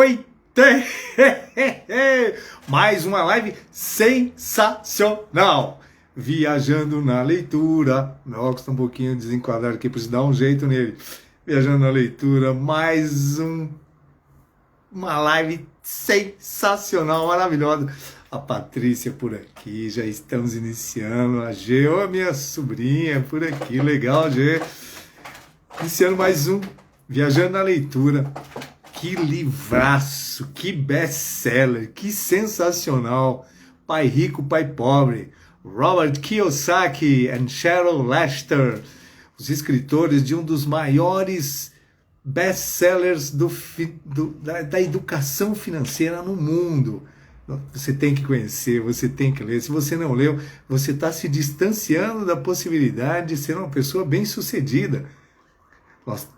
Oi! Mais uma live sensacional! Viajando na leitura. Meu óculos está um pouquinho desenquadrado aqui, preciso dar um jeito nele. Viajando na leitura, uma live sensacional, maravilhosa. A Patrícia por aqui, já estamos iniciando. A G, a minha sobrinha por aqui, legal, G. Iniciando mais um Viajando na Leitura. Que livraço, que best-seller, que sensacional. Pai Rico, Pai Pobre. Robert Kiyosaki e Sharon Lester, os escritores de um dos maiores best-sellers da educação financeira no mundo. Você tem que conhecer, você tem que ler. Se você não leu, você está se distanciando da possibilidade de ser uma pessoa bem-sucedida. Nós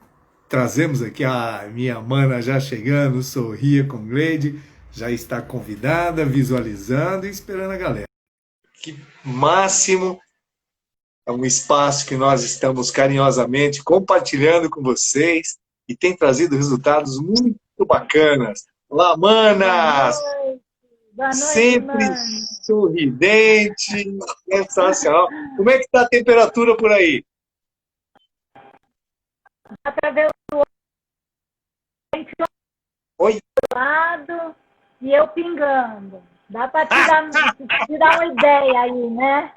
trazemos aqui a minha mana já chegando, Sorria com Gleide, já está convidada, visualizando e esperando a galera. Que máximo! É um espaço que nós estamos carinhosamente compartilhando com vocês e tem trazido resultados muito bacanas. Olá, manas! Boa noite, sempre mano. Sorridente, sensacional. Como é que está a temperatura por aí? Dá para ver o Oi? lado e eu pingando. Dá para te dar uma ideia aí, né?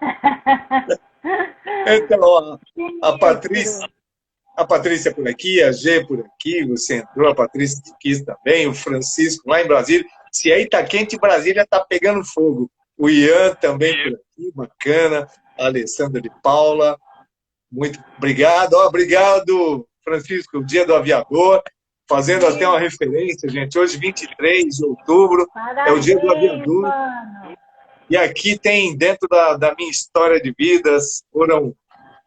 Então, a Patrícia por aqui, a G por aqui, você entrou, a Patrícia quis também, o Francisco lá em Brasília. Se aí tá quente, Brasília tá pegando fogo. O Ian também por aqui, bacana. A Alessandra de Paula, muito obrigado. Obrigado, Francisco, o Dia do Aviador. Fazendo até uma referência, gente. Hoje, 23 de outubro, Parabéns, é o Dia do Aviador. mano. E aqui tem, dentro da minha história de vidas, foram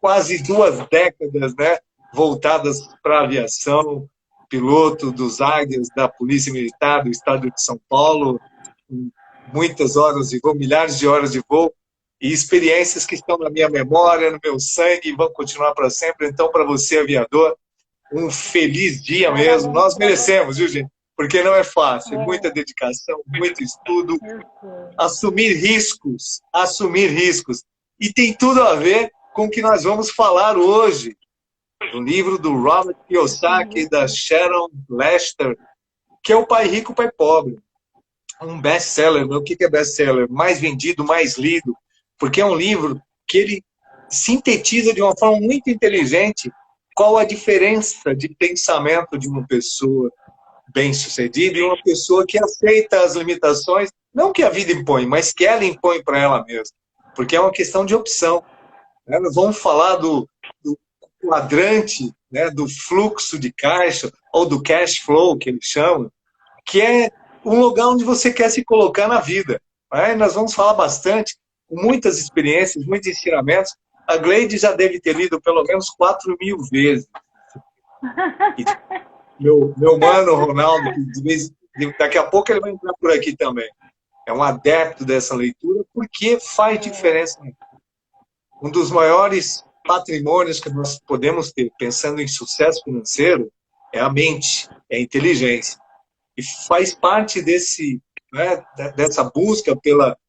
quase 2 décadas, né, voltadas para a aviação, piloto dos Águias, da Polícia Militar do Estado de São Paulo, muitas horas de voo, milhares de horas de voo, e experiências que estão na minha memória, no meu sangue, e vão continuar para sempre. Então, para você, aviador, um feliz dia mesmo. Nós merecemos, viu, gente? Porque não é fácil, muita dedicação, muito estudo, assumir riscos. E tem tudo a ver com o que nós vamos falar hoje, do livro do Robert Kiyosaki e da Sharon Lester, que é o Pai Rico, Pai Pobre. Um best-seller. O que é best-seller? Mais vendido, mais lido, porque é um livro que ele sintetiza de uma forma muito inteligente qual a diferença de pensamento de uma pessoa bem-sucedida e uma pessoa que aceita as limitações, não que a vida impõe, mas que ela impõe para ela mesma, porque é uma questão de opção. Nós vamos falar do quadrante, né, do fluxo de caixa, ou do cash flow, que ele chama, que é um lugar onde você quer se colocar na vida. Nós vamos falar bastante, com muitas experiências, muitos ensinamentos. A Gleide já deve ter lido pelo menos 4.000 vezes. E meu mano, Ronaldo, que daqui a pouco ele vai entrar por aqui também, é um adepto dessa leitura, porque faz diferença. Um dos maiores patrimônios que nós podemos ter, pensando em sucesso financeiro, é a mente, é a inteligência. E faz parte dessa busca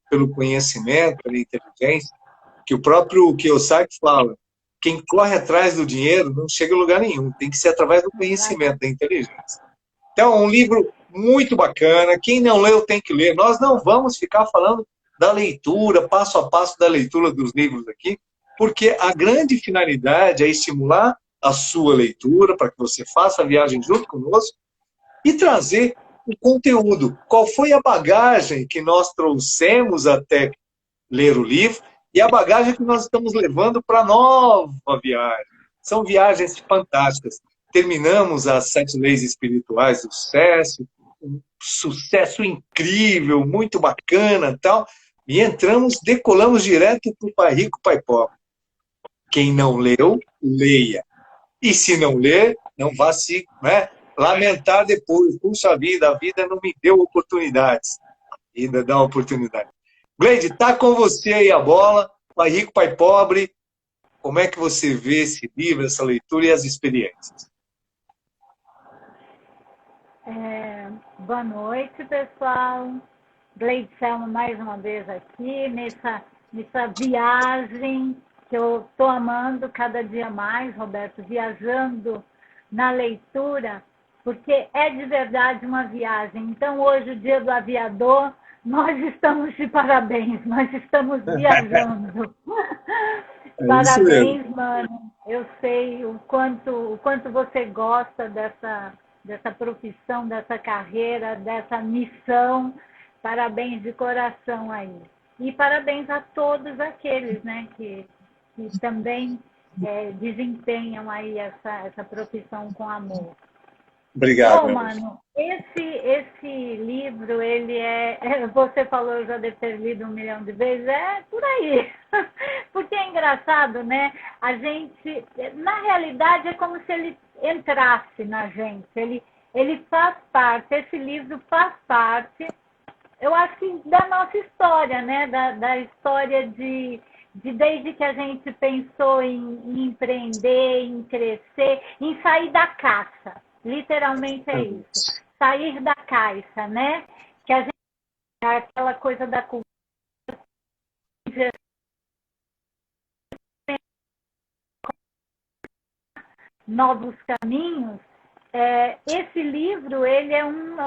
pelo conhecimento, pela inteligência, que o próprio Kiyosaki fala: quem corre atrás do dinheiro não chega a lugar nenhum, tem que ser através do conhecimento, da inteligência. Então, é um livro muito bacana, quem não leu tem que ler. Nós não vamos ficar falando da leitura, passo a passo da leitura dos livros aqui, porque a grande finalidade é estimular a sua leitura, para que você faça a viagem junto conosco, e trazer o conteúdo. Qual foi a bagagem que nós trouxemos até ler o livro e a bagagem que nós estamos levando para a nova viagem. São viagens fantásticas. Terminamos as 7 leis espirituais do sucesso, um sucesso incrível, muito bacana, tal, e decolamos direto para o Pai Rico, Pai Pobre. Quem não leu, leia. E se não ler, não vá se lamentar depois. Puxa vida, a vida não me deu oportunidades. Ainda dá oportunidade. Gleide, está com você aí a bola. Pai Rico, Pai Pobre. Como é que você vê esse livro, essa leitura e as experiências? Boa noite, pessoal. Gleide Selma mais uma vez aqui, nessa viagem que eu estou amando cada dia mais, Roberto, viajando na leitura, porque é de verdade uma viagem. Então, hoje, o Dia do Aviador, nós estamos de parabéns, nós estamos viajando. Isso mesmo. Parabéns, mano. Eu sei o quanto você gosta dessa profissão, dessa carreira, dessa missão. Parabéns de coração aí. E parabéns a todos aqueles, né, que também desempenham aí essa profissão com amor. Obrigado. Bom, mano, esse livro, ele você falou, eu já devo ter lido 1 milhão de vezes, é por aí. Porque é engraçado, né? A gente, na realidade, é como se ele entrasse na gente. Ele faz parte, esse livro faz parte, eu acho que da nossa história, né? Da história desde que a gente pensou em empreender, em crescer, em sair da caça. Literalmente é isso. Sair da caixa, né? Que a gente aquela coisa da cultura, novos caminhos. Esse livro, ele é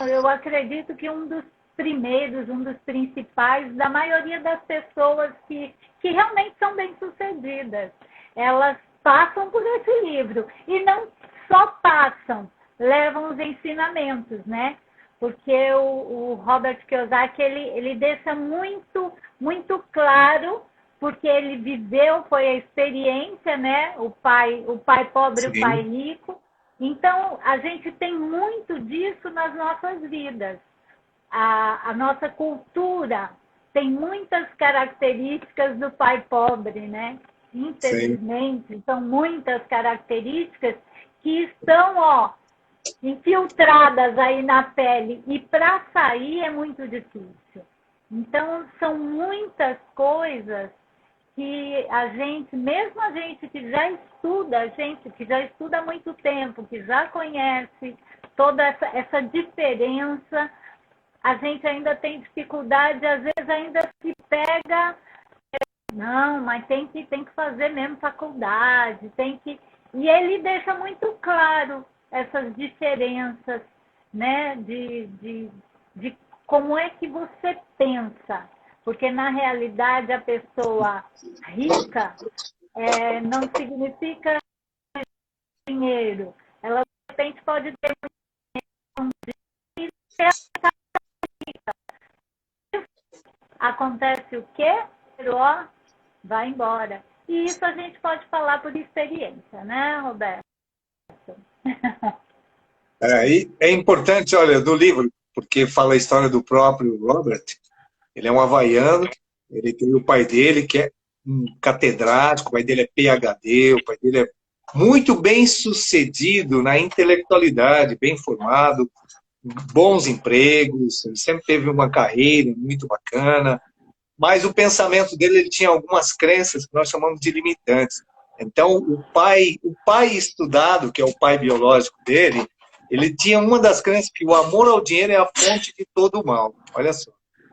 eu acredito que um dos primeiros, um dos principais da maioria das pessoas que realmente são bem-sucedidas. Elas passam por esse livro e não só passam, levam os ensinamentos, né? Porque o Robert Kiyosaki, ele deixa muito, muito claro, porque ele viveu, foi a experiência, né? O pai pobre, o pai rico. Então, a gente tem muito disso nas nossas vidas. A nossa cultura tem muitas características do pai pobre, né? Infelizmente, são muitas características que estão, infiltradas aí na pele, e para sair é muito difícil. Então, são muitas coisas que mesmo a gente que já estuda, há muito tempo, que já conhece toda essa diferença, a gente ainda tem dificuldade, às vezes ainda se pega, não, mas tem que fazer mesmo faculdade, E ele deixa muito claro essas diferenças, né, de como é que você pensa. Porque, na realidade, a pessoa rica não significa dinheiro. Ela, de repente, pode ter muito dinheiro e ser rica. Acontece o quê? Vai embora. E isso a gente pode falar por experiência, né, Roberto? É importante, olha, do livro, porque fala a história do próprio Robert. Ele é um havaiano, ele tem o pai dele, que é um catedrático, o pai dele é PhD, o pai dele é muito bem sucedido na intelectualidade, bem formado, bons empregos, ele sempre teve uma carreira muito bacana, mas o pensamento dele, ele tinha algumas crenças que nós chamamos de limitantes. Então, o pai estudado, que é o pai biológico dele, ele tinha uma das crenças que o amor ao dinheiro é a fonte de todo o mal. Olha só.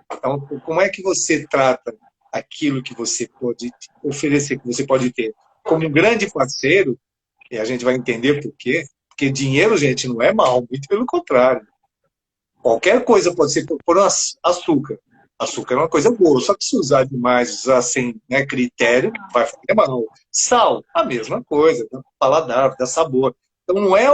Então, como é que você trata aquilo que você pode oferecer, que você pode ter como um grande parceiro, e a gente vai entender por quê, porque dinheiro, gente, não é mal, muito pelo contrário. Qualquer coisa pode ser, por açúcar. Açúcar é uma coisa boa, só que se usar demais, usar sem, né, critério, vai fazer mal. Sal, a mesma coisa, dá paladar, dá sabor. Então não é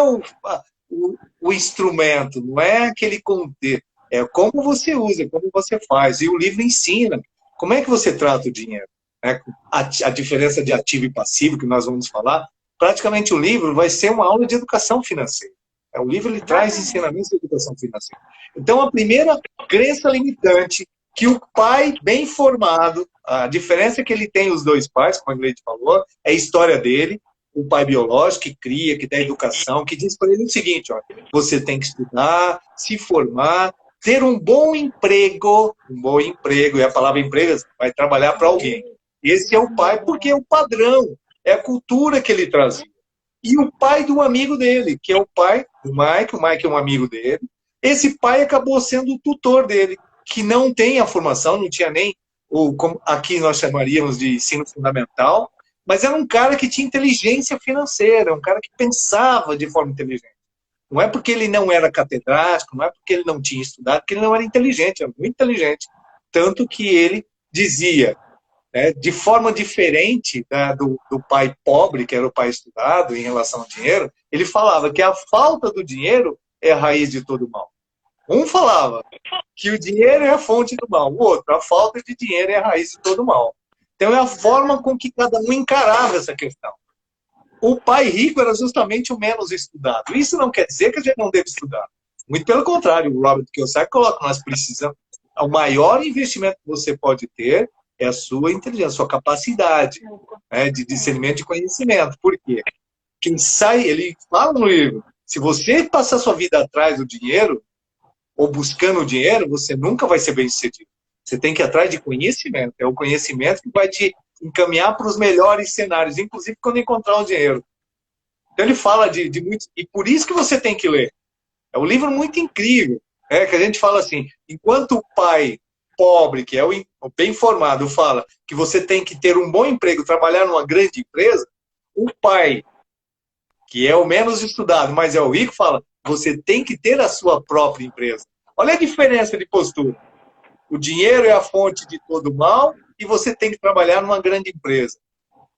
o instrumento, não é aquele contexto, é como você usa, como você faz. E o livro ensina como é que você trata o dinheiro. Né? A diferença de ativo e passivo, que nós vamos falar, praticamente o livro vai ser uma aula de educação financeira. O livro ele traz ensinamentos de educação financeira. Então, a primeira crença limitante que o pai bem formado, a diferença que ele tem os dois pais, como a Gleide falou, é a história dele, o pai biológico que cria, que dá educação, que diz para ele o seguinte, você tem que estudar, se formar, ter um bom emprego, e a palavra emprego vai trabalhar para alguém. Esse é o pai porque é o padrão, é a cultura que ele trazia. E o pai do amigo dele, que é o pai do Mike, o Mike é um amigo dele, Esse pai acabou sendo o tutor dele, que não tem a formação, não tinha nem o como aqui nós chamaríamos de ensino fundamental, mas era um cara que tinha inteligência financeira, um cara que pensava de forma inteligente. Não é porque ele não era catedrático, não é porque ele não tinha estudado, que ele não era inteligente, era muito inteligente. Tanto que ele dizia, né, de forma diferente, né, do pai pobre, que era o pai estudado, em relação ao dinheiro, ele falava que a falta do dinheiro é a raiz de todo mal. Um falava que o dinheiro é a fonte do mal, o outro, a falta de dinheiro é a raiz de todo mal. Então é a forma com que cada um encarava essa questão. O pai rico era justamente o menos estudado. Isso não quer dizer que a gente não deve estudar. Muito pelo contrário, o Robert Kiyosaki coloca, nós precisamos, o maior investimento que você pode ter é a sua inteligência, a sua capacidade, né, de discernimento de conhecimento. Por quê? Quem sai, ele fala no livro, se você passar sua vida atrás do dinheiro, ou buscando o dinheiro, você nunca vai ser bem-sucedido. Você tem que ir atrás de conhecimento. É o conhecimento que vai te encaminhar para os melhores cenários, inclusive quando encontrar o dinheiro. Então ele fala de muito... E por isso que você tem que ler. É um livro muito incrível, né? Que a gente fala assim, enquanto o pai pobre, que é o bem formado, fala que você tem que ter um bom emprego, trabalhar numa grande empresa, o pai, que é o menos estudado, mas é o rico, fala, você tem que ter a sua própria empresa. Olha a diferença de postura. O dinheiro é a fonte de todo mal e você tem que trabalhar numa grande empresa.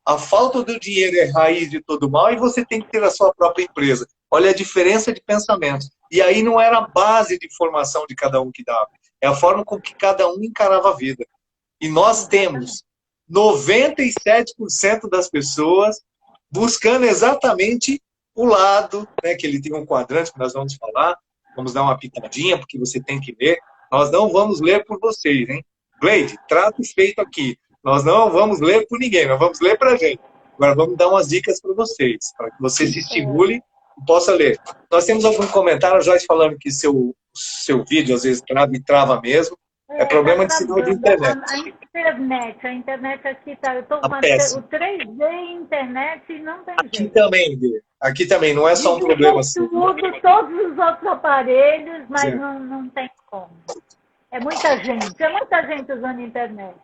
A falta do dinheiro é raiz de todo mal e você tem que ter a sua própria empresa. Olha a diferença de pensamento. E aí não era a base de formação de cada um que dava. É a forma com que cada um encarava a vida. E nós temos 97% das pessoas buscando exatamente o lado, né, que ele tem um quadrante que nós vamos falar, vamos dar uma pitadinha, porque você tem que ler. Nós não vamos ler por vocês, hein? Gleide, trato feito aqui. Nós não vamos ler por ninguém, nós vamos ler para a gente. Agora vamos dar umas dicas para vocês, para que vocês se estimulem e possam ler. Nós temos algum comentário, a Joyce falando que seu vídeo às vezes trava mesmo. É problema de sinal de internet. A internet aqui está. Eu estou com o 3G em internet e não tem jeito. Aqui também, não é só um problema assim. Tudo, todos os outros aparelhos, mas não tem como. É muita gente usando a internet.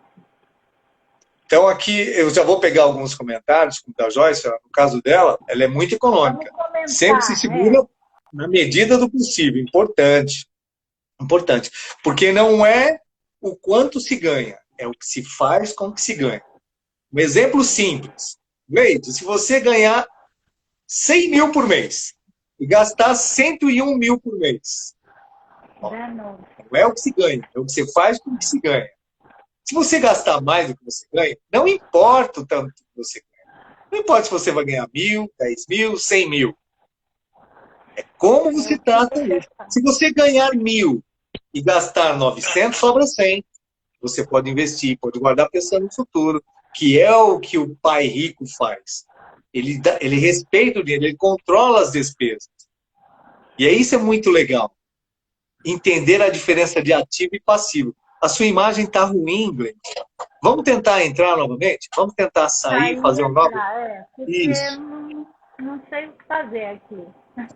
Então aqui eu já vou pegar alguns comentários, como da Joyce, no caso dela, ela é muito econômica. Sempre se segura na medida do possível. Importante. Importante. Porque não é o quanto se ganha, é o que se faz com o que se ganha. Um exemplo simples. Leite, se você ganhar 100 mil por mês e gastar 101 mil por mês, não é o que se ganha, é o que você faz com o que se ganha. Se você gastar mais do que você ganha, não importa o tanto que você ganha. Não importa se você vai ganhar 1.000, 10 mil, 100 mil. É como você trata isso. Se você ganhar 1.000 e gastar 900, sobra 100. Você pode investir, pode guardar pensando no futuro, que é o que o pai rico faz. Ele respeita o dinheiro, ele controla as despesas. E isso é muito legal. Entender a diferença de ativo e passivo. A sua imagem está ruim, Glenn. Vamos tentar entrar novamente? Vamos tentar sair e fazer um novo? Isso. Não sei o que fazer aqui.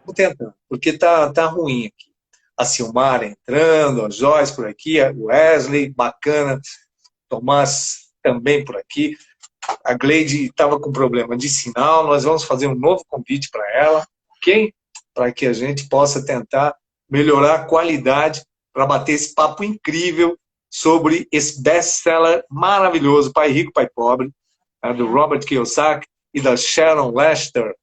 Vou tentar, porque tá ruim aqui. A Silmara entrando, a Joyce por aqui, a Wesley, bacana. Tomás também por aqui. A Gleide estava com problema de sinal. Nós vamos fazer um novo convite para ela, ok? Para que a gente possa tentar melhorar a qualidade para bater esse papo incrível sobre esse best-seller maravilhoso, Pai Rico, Pai Pobre, do Robert Kiyosaki e da Sharon Lester.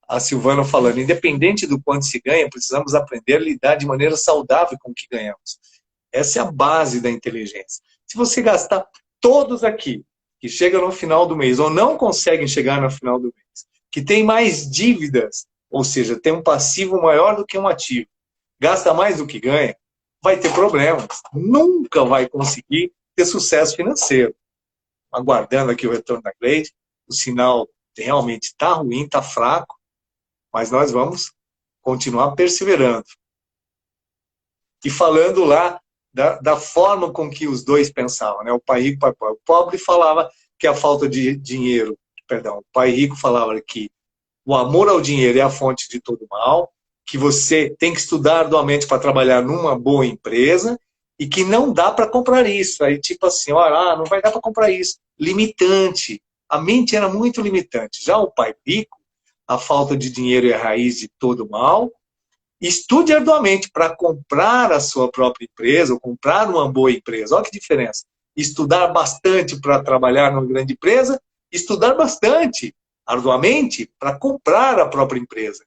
A Silvana falando, independente do quanto se ganha, precisamos aprender a lidar de maneira saudável com o que ganhamos. Essa é a base da inteligência. Se você gastar todos aqui, que chegam no final do mês, ou não conseguem chegar no final do mês, que tem mais dívidas, ou seja, tem um passivo maior do que um ativo, gasta mais do que ganha, vai ter problemas. Nunca vai conseguir ter sucesso financeiro. Aguardando aqui o retorno da Gleide, o sinal realmente está ruim, está fraco, mas nós vamos continuar perseverando. E falando lá da forma com que os dois pensavam, né? O pai rico e o pai pobre. O pobre falava que a falta de dinheiro, perdão, o pai rico falava que o amor ao dinheiro é a fonte de todo mal, que você tem que estudar arduamente para trabalhar numa boa empresa e que não dá para comprar isso. Aí, tipo assim, olha, não vai dar para comprar isso. Limitante. A mente era muito limitante. Já o pai rico, a falta de dinheiro é a raiz de todo mal. Estude arduamente para comprar a sua própria empresa ou comprar uma boa empresa. Olha que diferença. Estudar bastante para trabalhar numa grande empresa, estudar bastante, arduamente, para comprar a própria empresa.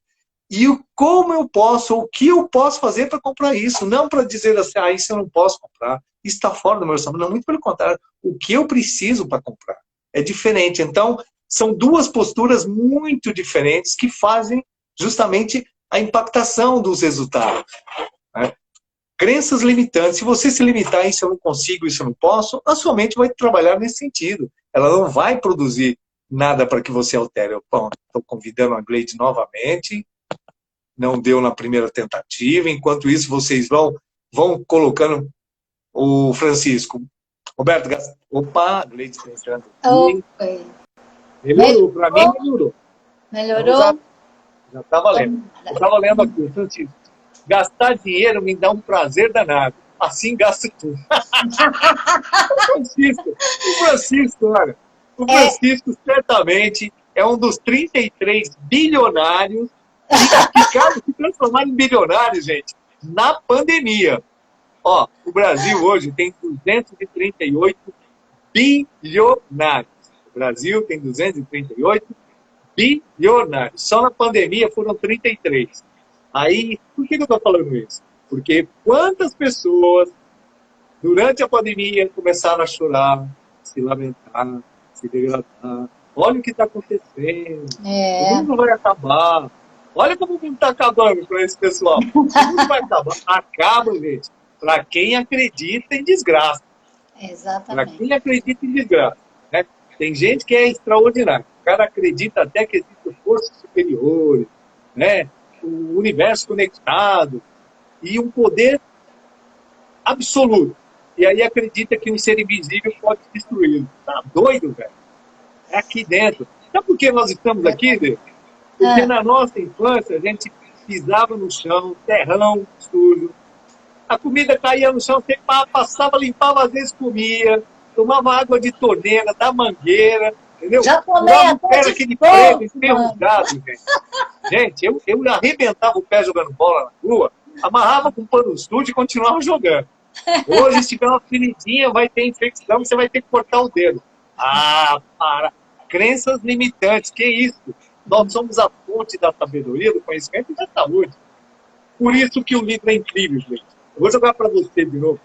E como eu posso, o que eu posso fazer para comprar isso? Não para dizer assim, isso eu não posso comprar, isso está fora do meu orçamento. Não, muito pelo contrário, o que eu preciso para comprar. É diferente. Então, são duas posturas muito diferentes que fazem justamente a impactação dos resultados. Né? Crenças limitantes. Se você se limitar em isso eu não consigo, isso eu não posso, a sua mente vai trabalhar nesse sentido. Ela não vai produzir nada para que você altere. Estou convidando a Gleide novamente. Não deu na primeira tentativa. Enquanto isso, vocês vão colocando o Francisco. Roberto, opa, Gleide está entrando aqui. Melhorou, para mim melhorou. Melhorou? Já está valendo. Eu estava lendo aqui, Francisco. Gastar dinheiro me dá um prazer danado. Assim gasto tudo. O Francisco, olha. O Francisco certamente é um dos 33 bilionários que ficaram se transformando em bilionários, gente, na pandemia. Ó, o Brasil hoje tem 238 bilionários. O Brasil tem 238 bilionários. Só na pandemia foram 33. Aí, por que eu estou falando isso? Porque quantas pessoas, durante a pandemia, começaram a chorar, se lamentar, se degradar. Olha o que está acontecendo. O mundo vai acabar. Olha como o mundo está acabando para esse pessoal. O mundo vai acabar. Acaba, gente, para quem acredita em desgraça. Exatamente. Para quem acredita em desgraça. Né? Tem gente que é extraordinária. O cara acredita até que existem forças superiores, né? O universo conectado e um poder absoluto. E aí acredita que um ser invisível pode destruí-lo. Tá doido, velho? É aqui dentro. Sabe por que nós estamos aqui, Dê? Porque na nossa infância a gente pisava no chão, terrão sujo. A comida caía no chão, você passava, limpava, às vezes comia, tomava água de torneira, da mangueira, entendeu? Já tomei até de aquele prego enferrujado, gente. Gente, eu arrebentava o pé jogando bola na rua, amarrava com pano sujo e continuava jogando. Hoje, se tiver uma feridinha, vai ter infecção, você vai ter que cortar o dedo. Ah, para. Crenças limitantes, que isso? Nós somos a fonte da sabedoria, do conhecimento e da saúde. Por isso que o livro é incrível, gente. Eu vou jogar para você de novo.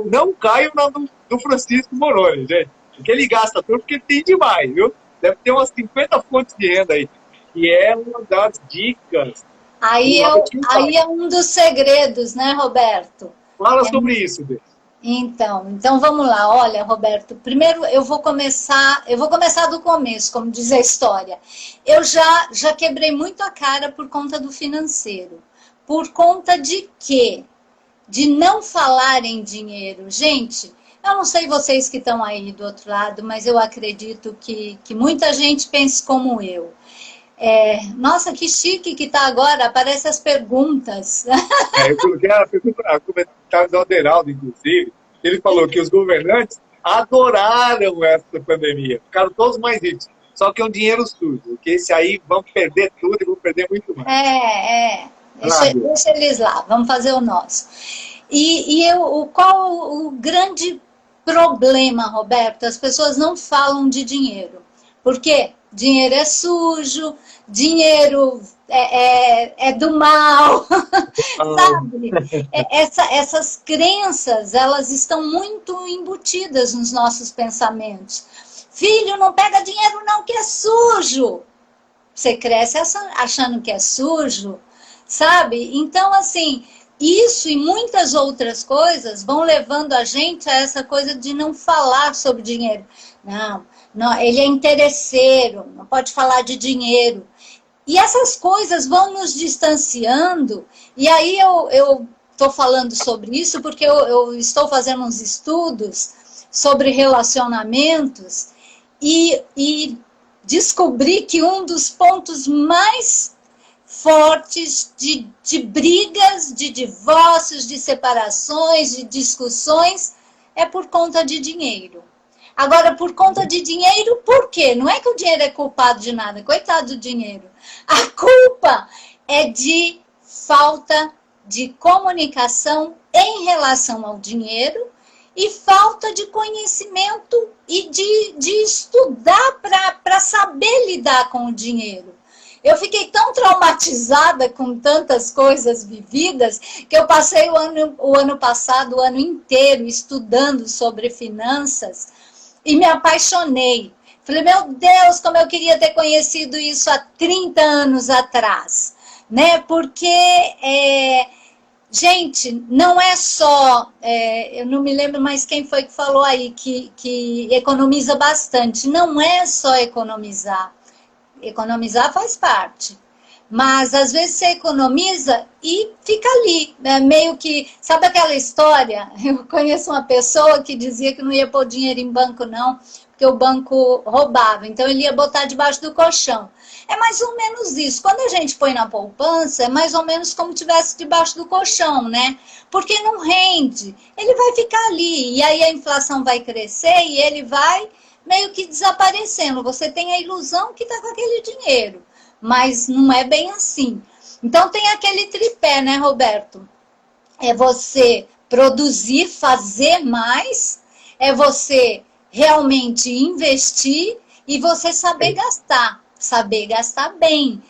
Não caio do Francisco Moroni, gente. Porque ele gasta tudo porque tem demais, viu? Deve ter umas 50 fontes de renda aí. Que é uma das dicas. Aí é um dos segredos, né, Roberto? Fala sobre isso, Dê. Então vamos lá. Olha, Roberto, primeiro eu vou começar do começo, como diz a história. Eu já quebrei muito a cara por conta do financeiro. Por conta de quê? De não falar em dinheiro. Gente, eu não sei vocês que estão aí do outro lado, mas eu acredito que muita gente pense como eu. Nossa, que chique que tá agora, aparecem as perguntas. Eu coloquei a comentário do Alderaldo, inclusive. Ele falou que os governantes adoraram essa pandemia. Ficaram todos mais ricos. Só que é um dinheiro sujo. Porque esse aí vão perder tudo e vão perder muito mais. Deixa eles lá, vamos fazer o nosso. Qual o grande problema, Roberto? As pessoas não falam de dinheiro. Por quê? Dinheiro é sujo, dinheiro é do mal, sabe? Essas crenças, elas estão muito embutidas nos nossos pensamentos. Filho, não pega dinheiro não, que é sujo. Você cresce achando que é sujo, sabe? Então, assim, isso e muitas outras coisas vão levando a gente a essa coisa de não falar sobre dinheiro. Não, ele é interesseiro, não pode falar de dinheiro. E essas coisas vão nos distanciando, e aí eu estou falando sobre isso porque eu estou fazendo uns estudos sobre relacionamentos e descobri que um dos pontos mais fortes de brigas, de divórcios, de separações, de discussões, é por conta de dinheiro. Agora, por conta de dinheiro, por quê? Não é que o dinheiro é culpado de nada, coitado do dinheiro. A culpa é de falta de comunicação em relação ao dinheiro e falta de conhecimento e de estudar para saber lidar com o dinheiro. Eu fiquei tão traumatizada com tantas coisas vividas que eu passei o ano passado, o ano inteiro, estudando sobre finanças e me apaixonei. Falei, meu Deus, como eu queria ter conhecido isso há 30 anos atrás, né? Porque, gente, não é só, eu não me lembro mais quem foi que falou aí que economiza bastante. Não é só economizar. Economizar faz parte. Mas, às vezes, você economiza e fica ali. Meio que... Sabe aquela história? Eu conheço uma pessoa que dizia que não ia pôr dinheiro em banco, não, porque o banco roubava. Então, ele ia botar debaixo do colchão. É mais ou menos isso. Quando a gente põe na poupança, é mais ou menos como se tivesse debaixo do colchão, né? Porque não rende. Ele vai ficar ali. E aí a inflação vai crescer e ele vai meio que desaparecendo. Você tem a ilusão que está com aquele dinheiro, mas não é bem assim. Então tem aquele tripé, né, Roberto? É você produzir, fazer mais, é você realmente investir e você saber gastar bem.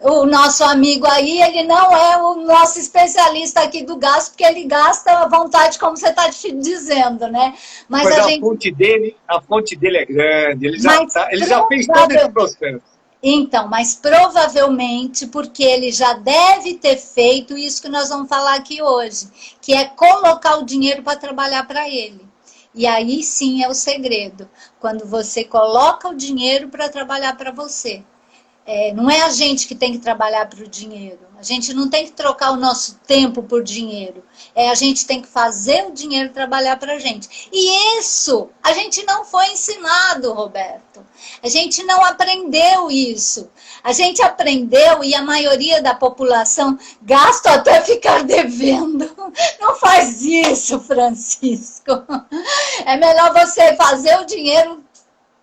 O nosso amigo aí, ele não é o nosso especialista aqui do gasto, porque ele gasta à vontade, como você está dizendo, né? Mas a fonte dele é grande, ele já fez todo esse processo. Então, mas provavelmente porque ele já deve ter feito isso que nós vamos falar aqui hoje, que é colocar o dinheiro para trabalhar para ele. E aí sim é o segredo, quando você coloca o dinheiro para trabalhar para você. Não é a gente que tem que trabalhar para o dinheiro. A gente não tem que trocar o nosso tempo por dinheiro. A gente tem que fazer o dinheiro trabalhar para a gente. E isso a gente não foi ensinado, Roberto. A gente não aprendeu isso. A gente aprendeu e a maioria da população gasta até ficar devendo. Não faz isso, Francisco. É melhor você fazer o dinheiro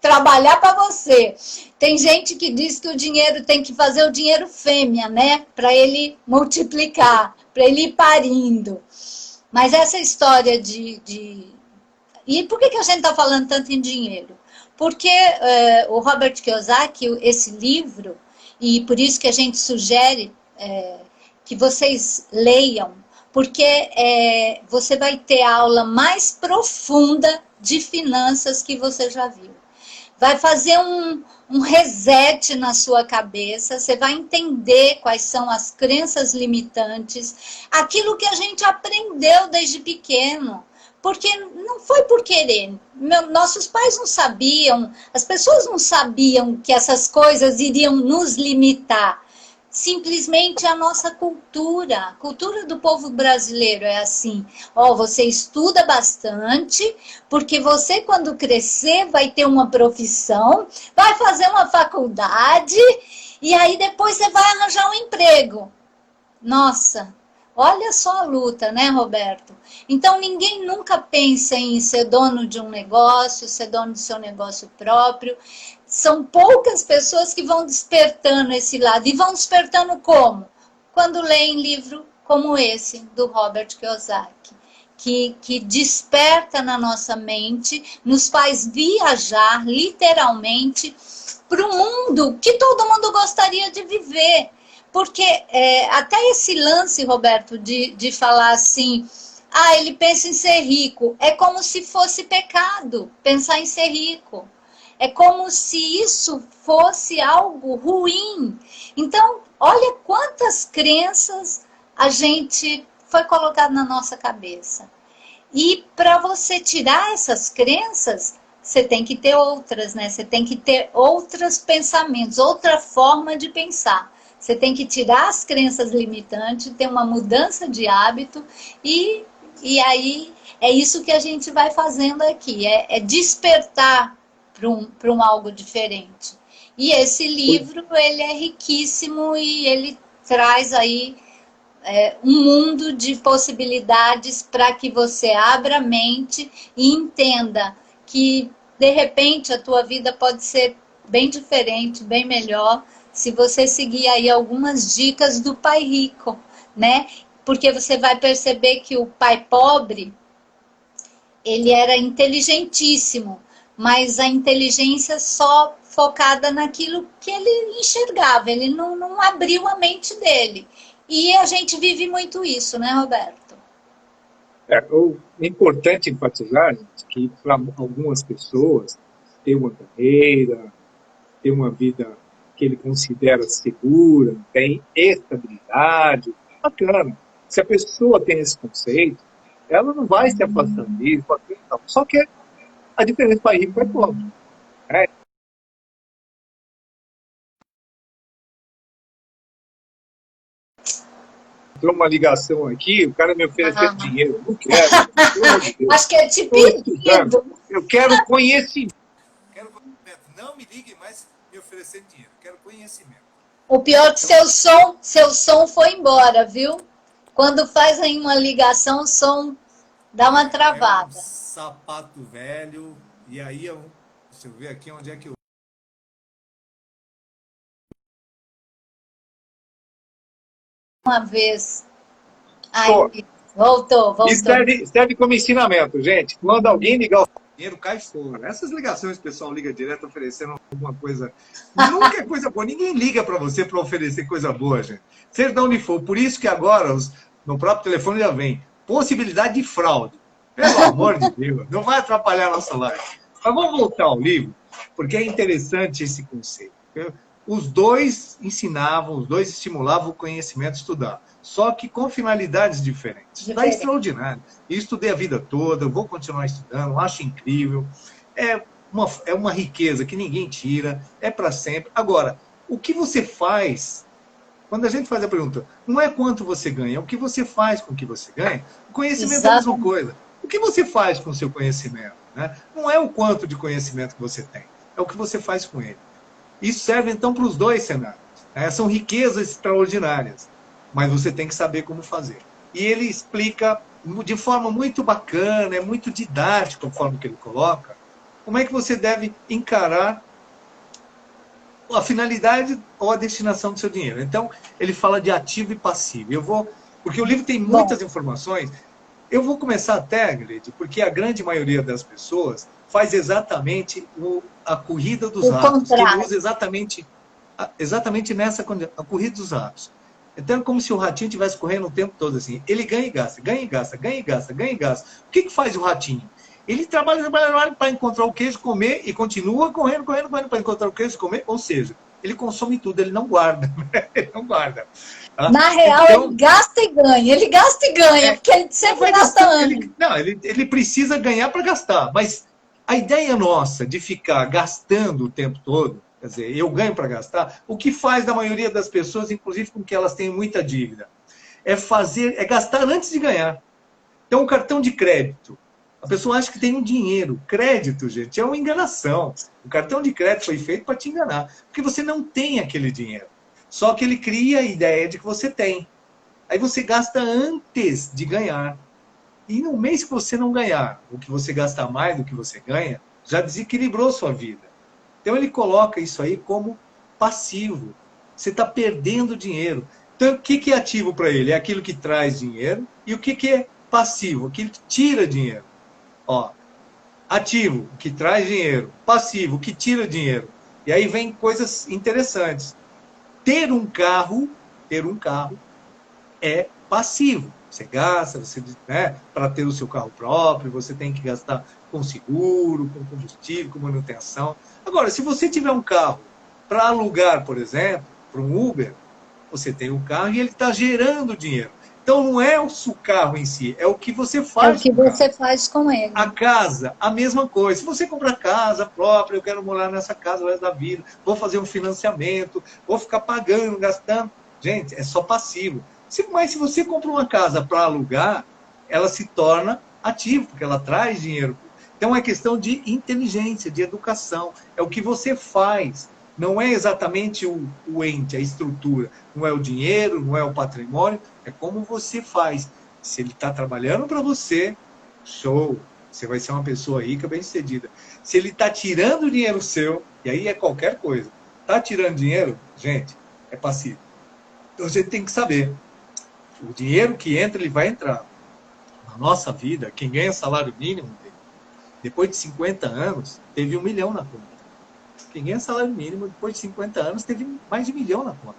trabalhar para você. Tem gente que diz que o dinheiro tem que fazer o dinheiro fêmea, né? Para ele multiplicar, para ele ir parindo. Mas essa história E por que a gente está falando tanto em dinheiro? Porque o Robert Kiyosaki, esse livro, e por isso que a gente sugere que vocês leiam, porque você vai ter a aula mais profunda de finanças que você já viu. Vai fazer um reset na sua cabeça, você vai entender quais são as crenças limitantes, aquilo que a gente aprendeu desde pequeno, porque não foi por querer. Nossos pais não sabiam, as pessoas não sabiam que essas coisas iriam nos limitar. Simplesmente a nossa cultura, a cultura do povo brasileiro é assim, você estuda bastante, porque você quando crescer vai ter uma profissão, vai fazer uma faculdade, e aí depois você vai arranjar um emprego. Nossa, olha só a luta, né, Roberto? Então ninguém nunca pensa em ser dono de um negócio, ser dono do seu negócio próprio. São poucas pessoas que vão despertando esse lado. E vão despertando como? Quando leem livro como esse, do Robert Kiyosaki, que desperta na nossa mente, nos faz viajar, literalmente, para o mundo que todo mundo gostaria de viver. Porque até esse lance, Roberto, de falar assim, ele pensa em ser rico, é como se fosse pecado pensar em ser rico. É como se isso fosse algo ruim. Então, olha quantas crenças a gente foi colocado na nossa cabeça. E para você tirar essas crenças, você tem que ter outras, né? Você tem que ter outros pensamentos, outra forma de pensar. Você tem que tirar as crenças limitantes, ter uma mudança de hábito e aí é isso que a gente vai fazendo aqui, é despertar para um algo diferente. E esse livro, ele é riquíssimo e ele traz aí um mundo de possibilidades para que você abra a mente e entenda que, de repente, a tua vida pode ser bem diferente, bem melhor, se você seguir aí algumas dicas do pai rico, né? Porque você vai perceber que o pai pobre, ele era inteligentíssimo, mas a inteligência só focada naquilo que ele enxergava, ele não abriu a mente dele. E a gente vive muito isso, né, Roberto? É importante enfatizar, gente, que para algumas pessoas, ter uma carreira, ter uma vida que ele considera segura, tem estabilidade, bacana. Se a pessoa tem esse conceito, ela não vai se afastando disso, não. Só que a diferença para rico é pobre. Né? Entrou uma ligação aqui, o cara me ofereceu dinheiro. Não quero. Acho que é te pedindo. Eu quero conhecimento. Não me ligue mais me oferecer dinheiro. Eu quero conhecimento. O pior é que seu som foi embora, viu? Quando faz aí uma ligação, o som dá uma travada. É um sapato velho. E aí, deixa eu ver aqui onde é que eu... Uma vez. Aí, voltou. Isso serve como ensinamento, gente. Quando alguém ligar o dinheiro, cai fora. Essas ligações que o pessoal liga direto oferecendo alguma coisa, nunca é coisa boa. Ninguém liga para você para oferecer coisa boa, gente. Seja de onde for. Por isso que agora, no próprio telefone já vem possibilidade de fraude. Pelo amor de Deus, não vai atrapalhar a nossa live. Mas vamos voltar ao livro, porque é interessante esse conceito. Os dois ensinavam, os dois estimulavam o conhecimento a estudar, só que com finalidades diferentes. Está extraordinário. Eu estudei a vida toda, vou continuar estudando, acho incrível. É uma riqueza que ninguém tira, é para sempre. Agora, o que você faz, quando a gente faz a pergunta, não é quanto você ganha, é o que você faz com o que você ganha. O conhecimento é a mesma coisa. O que você faz com o seu conhecimento? Né? Não é o quanto de conhecimento que você tem, é o que você faz com ele. Isso serve, então, para os dois cenários. Né? São riquezas extraordinárias, mas você tem que saber como fazer. E ele explica de forma muito bacana, é muito didático a forma que ele coloca, como é que você deve encarar a finalidade ou a destinação do seu dinheiro. Então, ele fala de ativo e passivo. Porque o livro tem muitas informações. Eu vou começar até, Glede, porque a grande maioria das pessoas faz exatamente a corrida dos ratos. Que ele usa exatamente nessa condição, a corrida dos ratos. Então é como se o ratinho estivesse correndo o tempo todo assim. Ele ganha e gasta, ganha e gasta, ganha e gasta, ganha e gasta. O que faz o ratinho? Ele trabalha para encontrar o queijo, comer e continua correndo para encontrar o queijo, comer. Ou seja, ele consome tudo, ele não guarda. Ele não guarda. Na real, então, ele gasta e ganha. Ele gasta e ganha, porque ele sempre gasta antes. Ele precisa ganhar para gastar. Mas a ideia nossa de ficar gastando o tempo todo, quer dizer, eu ganho para gastar, o que faz da maioria das pessoas, inclusive com que elas tenham muita dívida, é gastar antes de ganhar. Então, o cartão de crédito, a pessoa acha que tem um dinheiro. Crédito, gente, é uma enganação. O cartão de crédito foi feito para te enganar, porque você não tem aquele dinheiro. Só que ele cria a ideia de que você tem. Aí você gasta antes de ganhar. E no mês que você não ganhar, ou que você gasta mais do que você ganha, já desequilibrou sua vida. Então ele coloca isso aí como passivo. Você está perdendo dinheiro. Então o que é ativo para ele? É aquilo que traz dinheiro. E o que é passivo? Aquilo que tira dinheiro. Ó, ativo, o que traz dinheiro. Passivo, o que tira dinheiro. E aí vem coisas interessantes. Ter um carro é passivo. Você gasta, né, para ter o seu carro próprio, você tem que gastar com seguro, com combustível, com manutenção. Agora, se você tiver um carro para alugar, por exemplo, para um Uber, você tem um carro e ele está gerando dinheiro. Então, não é o seu carro em si, é o que você faz. É o que você faz com ele. A casa, a mesma coisa. Se você comprar casa própria, eu quero morar nessa casa o resto da vida, vou fazer um financiamento, vou ficar pagando, gastando. Gente, é só passivo. Mas se você compra uma casa para alugar, ela se torna ativo, porque ela traz dinheiro. Então é questão de inteligência, de educação. É o que você faz. não é exatamente o ente, a estrutura, não é o dinheiro, não é o patrimônio, é como você faz. Se ele está trabalhando para você, show, você vai ser uma pessoa rica, bem-sucedida. Se ele está tirando dinheiro seu, e aí é qualquer coisa, está tirando dinheiro, gente, é passivo. Então você tem que saber, o dinheiro que entra, ele vai entrar. Na nossa vida, quem ganha salário mínimo, depois de 50 anos, teve 1 milhão na conta. Quem ganha salário mínimo, depois de 50 anos, teve mais de 1 milhão na conta.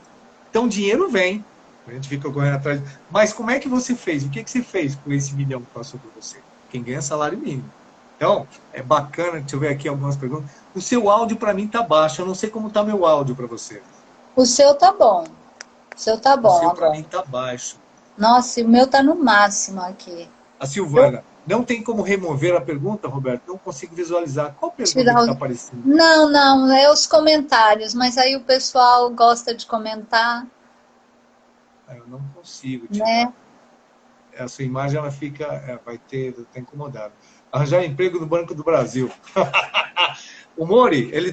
Então, o dinheiro vem. A gente fica correndo atrás. Mas como é que você fez? O que você fez com esse 1 milhão que passou por você? Quem ganha salário mínimo. Então, é bacana. Deixa eu ver aqui algumas perguntas. O seu áudio, para mim, está baixo. Eu não sei como está meu áudio para você. O seu tá bom. O seu tá bom. O seu, para mim, está baixo. Nossa, e o meu tá no máximo aqui. A Silvana, não tem como remover a pergunta, Roberto? Não consigo visualizar. Qual pergunta que está aparecendo? Não, é os comentários, mas aí o pessoal gosta de comentar. Eu não consigo tirar. Né? A sua imagem, ela fica, vai ter, tá incomodado. Arranjar emprego no Banco do Brasil. O Moroni, ele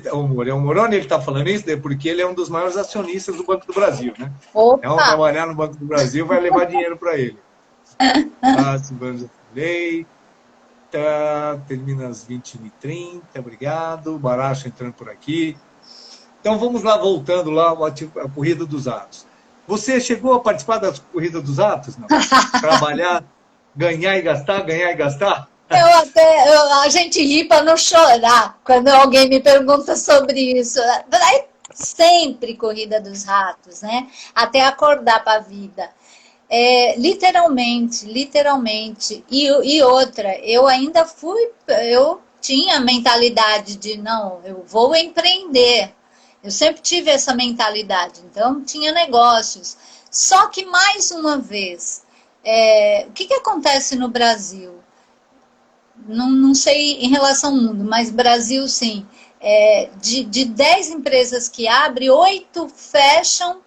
está falando isso porque ele é um dos maiores acionistas do Banco do Brasil, né? Opa. Então, trabalhar no Banco do Brasil vai levar dinheiro para ele. Silvana, já falei. Tá, termina às 21h30, obrigado. Baracho entrando por aqui. Então, vamos lá, voltando lá a Corrida dos Atos. Você chegou a participar da Corrida dos Atos? Não? Trabalhar, ganhar e gastar, ganhar e gastar? A gente ri para não chorar quando alguém me pergunta sobre isso. Sempre Corrida dos Ratos, né? Até acordar para a vida. Literalmente. E outra, eu tinha a mentalidade de, não, eu vou empreender. Eu sempre tive essa mentalidade, então tinha negócios. Só que, mais uma vez, o que acontece no Brasil? Não sei em relação ao mundo, mas Brasil, sim. De 10 empresas que abrem, 8 fecham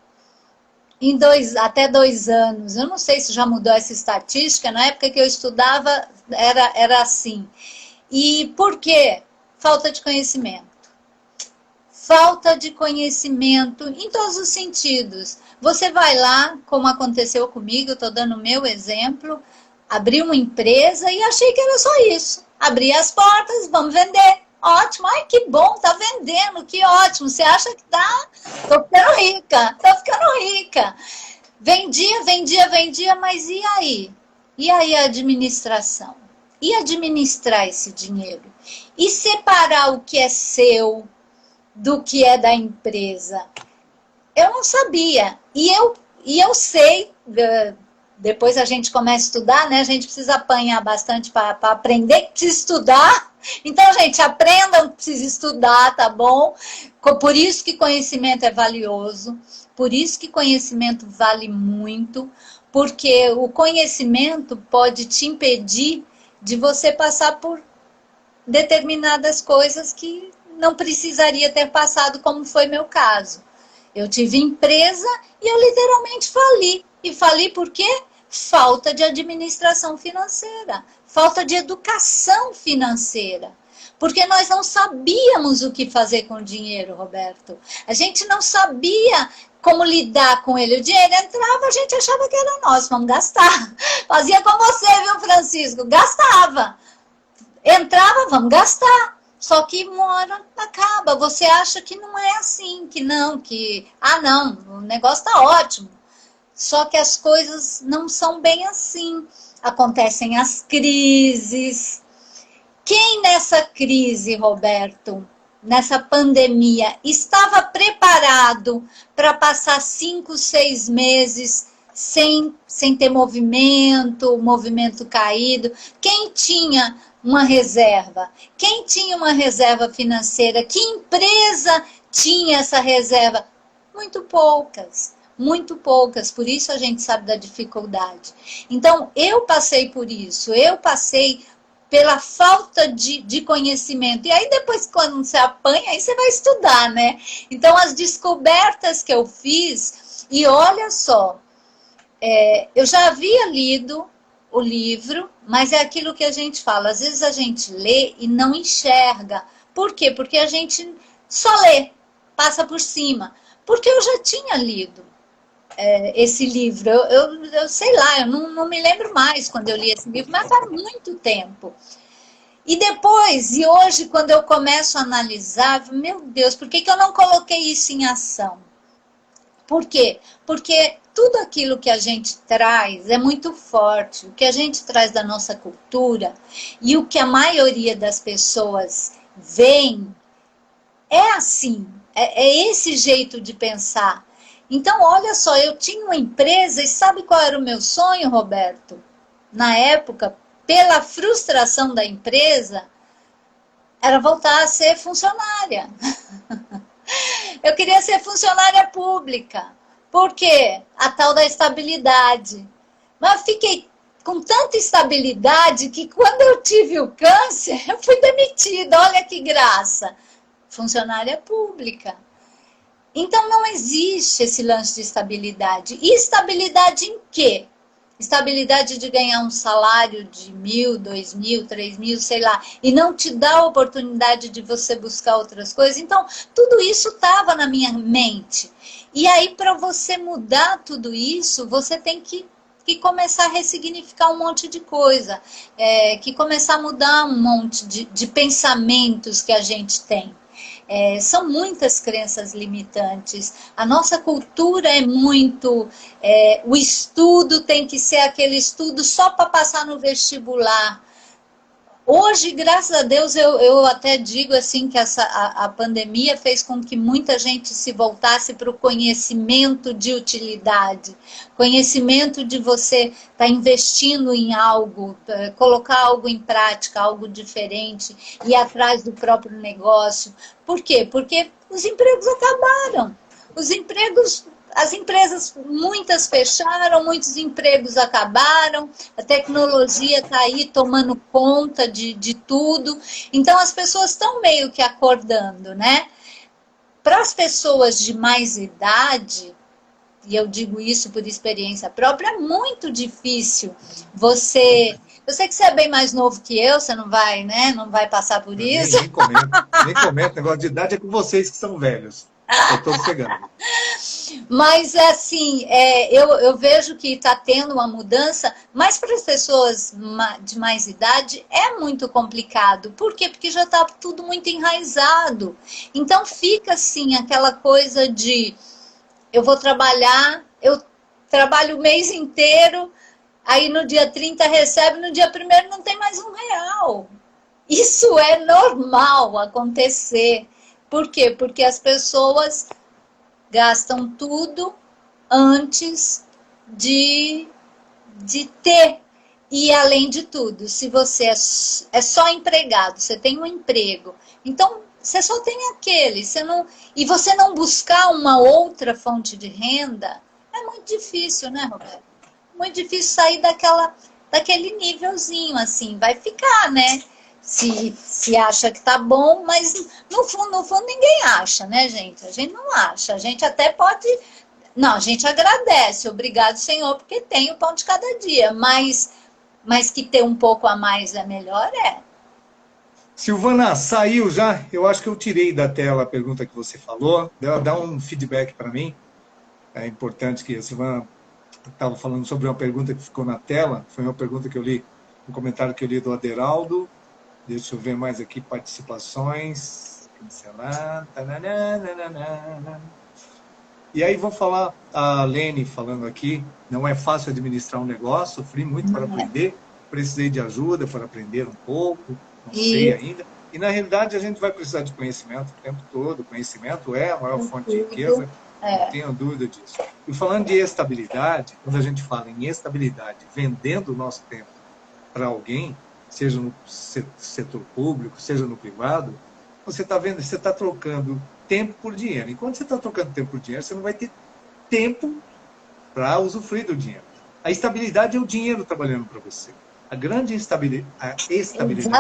em até 2 anos. Eu não sei se já mudou essa estatística, na época que eu estudava era assim. E por quê? Falta de conhecimento. Falta de conhecimento em todos os sentidos. Você vai lá, como aconteceu comigo, estou dando o meu exemplo, abri uma empresa e achei que era só isso. Abri as portas, vamos vender. Ótimo, ai que bom, tá vendendo, que ótimo. Você acha que tá? Tô ficando rica. Vendia, mas e aí? E aí a administração? E administrar esse dinheiro? E separar o que é seu do que é da empresa? Eu não sabia. E eu sei, depois a gente começa a estudar, né? A gente precisa apanhar bastante para aprender, que precisa estudar. Então, gente, aprendam que precisa estudar, tá bom? Por isso que conhecimento é valioso, por isso que conhecimento vale muito, porque o conhecimento pode te impedir de você passar por determinadas coisas que não precisaria ter passado, como foi meu caso. Eu tive empresa e eu literalmente fali. E fali por quê? Falta de administração financeira, falta de educação financeira. Porque nós não sabíamos o que fazer com o dinheiro, Roberto. A gente não sabia como lidar com ele. O dinheiro entrava, a gente achava que era nosso, vamos gastar. Fazia com você, viu, Francisco? Gastava. Entrava, vamos gastar. Só que uma hora acaba. Você acha que não é assim, não, o negócio tá ótimo. Só que as coisas não são bem assim. Acontecem as crises. Quem nessa crise, Roberto, nessa pandemia, estava preparado para passar 5, 6 meses sem ter movimento caído? Quem tinha uma reserva? Quem tinha uma reserva financeira? Que empresa tinha essa reserva? Muito poucas, por isso a gente sabe da dificuldade. Então, eu passei por isso, eu passei pela falta de conhecimento. E aí depois, quando você apanha, aí você vai estudar, né? Então, as descobertas que eu fiz, e olha só, eu já havia lido o livro, mas é aquilo que a gente fala, às vezes a gente lê e não enxerga. Por quê? Porque a gente só lê, passa por cima. Porque eu já tinha lido esse livro. Eu sei lá, eu não me lembro mais quando eu li esse livro, mas faz muito tempo. E depois, e hoje, quando eu começo a analisar, meu Deus, por que eu não coloquei isso em ação? Por quê? Porque tudo aquilo que a gente traz é muito forte. O que a gente traz da nossa cultura e o que a maioria das pessoas veem é assim, é esse jeito de pensar. Então, olha só, eu tinha uma empresa e sabe qual era o meu sonho, Roberto? Na época, pela frustração da empresa, era voltar a ser funcionária. Eu queria ser funcionária pública. Por quê? A tal da estabilidade. Mas fiquei com tanta estabilidade que quando eu tive o câncer, eu fui demitida. Olha que graça. Funcionária pública. Então não existe esse lance de estabilidade. E estabilidade em quê? Estabilidade de ganhar um salário de 1.000, 2.000, 3.000, sei lá, e não te dá a oportunidade de você buscar outras coisas. Então, tudo isso estava na minha mente. E aí, para você mudar tudo isso, você tem que começar a ressignificar um monte de coisa, que começar a mudar um monte de pensamentos que a gente tem. São muitas crenças limitantes. A nossa cultura é muito... o estudo tem que ser aquele estudo só para passar no vestibular. Hoje, graças a Deus, eu até digo assim que a pandemia fez com que muita gente se voltasse para o conhecimento de utilidade, conhecimento de você estar investindo em algo, colocar algo em prática, algo diferente, ir atrás do próprio negócio. Por quê? Porque os empregos acabaram. As empresas, muitas fecharam, muitos empregos acabaram, a tecnologia está aí tomando conta de tudo. Então, as pessoas estão meio que acordando, né? Para as pessoas de mais idade, e eu digo isso por experiência própria, é muito difícil você... Eu sei que você é bem mais novo que eu, você não vai, né? Não vai passar por isso. Nem comento, negócio de idade é com vocês que são velhos. Eu estou chegando. Mas, assim, eu vejo que está tendo uma mudança, mas para as pessoas de mais idade é muito complicado. Por quê? Porque já está tudo muito enraizado. Então, fica, assim, aquela coisa de... Eu vou trabalhar, eu trabalho o mês inteiro, aí no dia 30 recebe, no dia 1º não tem mais R$1. Isso é normal acontecer. Por quê? Porque as pessoas gastam tudo antes de ter. E, além de tudo, se você é só empregado, você tem um emprego, então você só tem aquele. E você não buscar uma outra fonte de renda, é muito difícil, né, Roberto? Muito difícil sair daquele nívelzinho, assim. Vai ficar, né? Se acha que tá bom, mas no fundo ninguém acha, né, gente? A gente não acha. A gente até pode... Não, a gente agradece. Obrigado, Senhor, porque tem o pão de cada dia. Mas que ter um pouco a mais é melhor, Silvana, saiu já? Eu acho que eu tirei da tela a pergunta que você falou. Dá um feedback para mim. É importante que a Silvana estava falando sobre uma pergunta que ficou na tela. Foi uma pergunta que eu li, um comentário que eu li do Aderaldo. Deixa eu ver mais aqui, participações. Cancelar. E aí vou falar, a Lene falando aqui, não é fácil administrar um negócio, sofri muito para aprender, precisei de ajuda para aprender um pouco, não sei ainda. E na realidade a gente vai precisar de conhecimento o tempo todo, conhecimento é a maior fonte de riqueza, não tenho dúvida disso. E falando de estabilidade, quando a gente fala em estabilidade, vendendo o nosso tempo para alguém, seja no setor público, seja no privado, você está vendo, você está trocando tempo por dinheiro. Enquanto você está trocando tempo por dinheiro, você não vai ter tempo para usufruir do dinheiro. A estabilidade é o dinheiro trabalhando para você. A grande estabilidade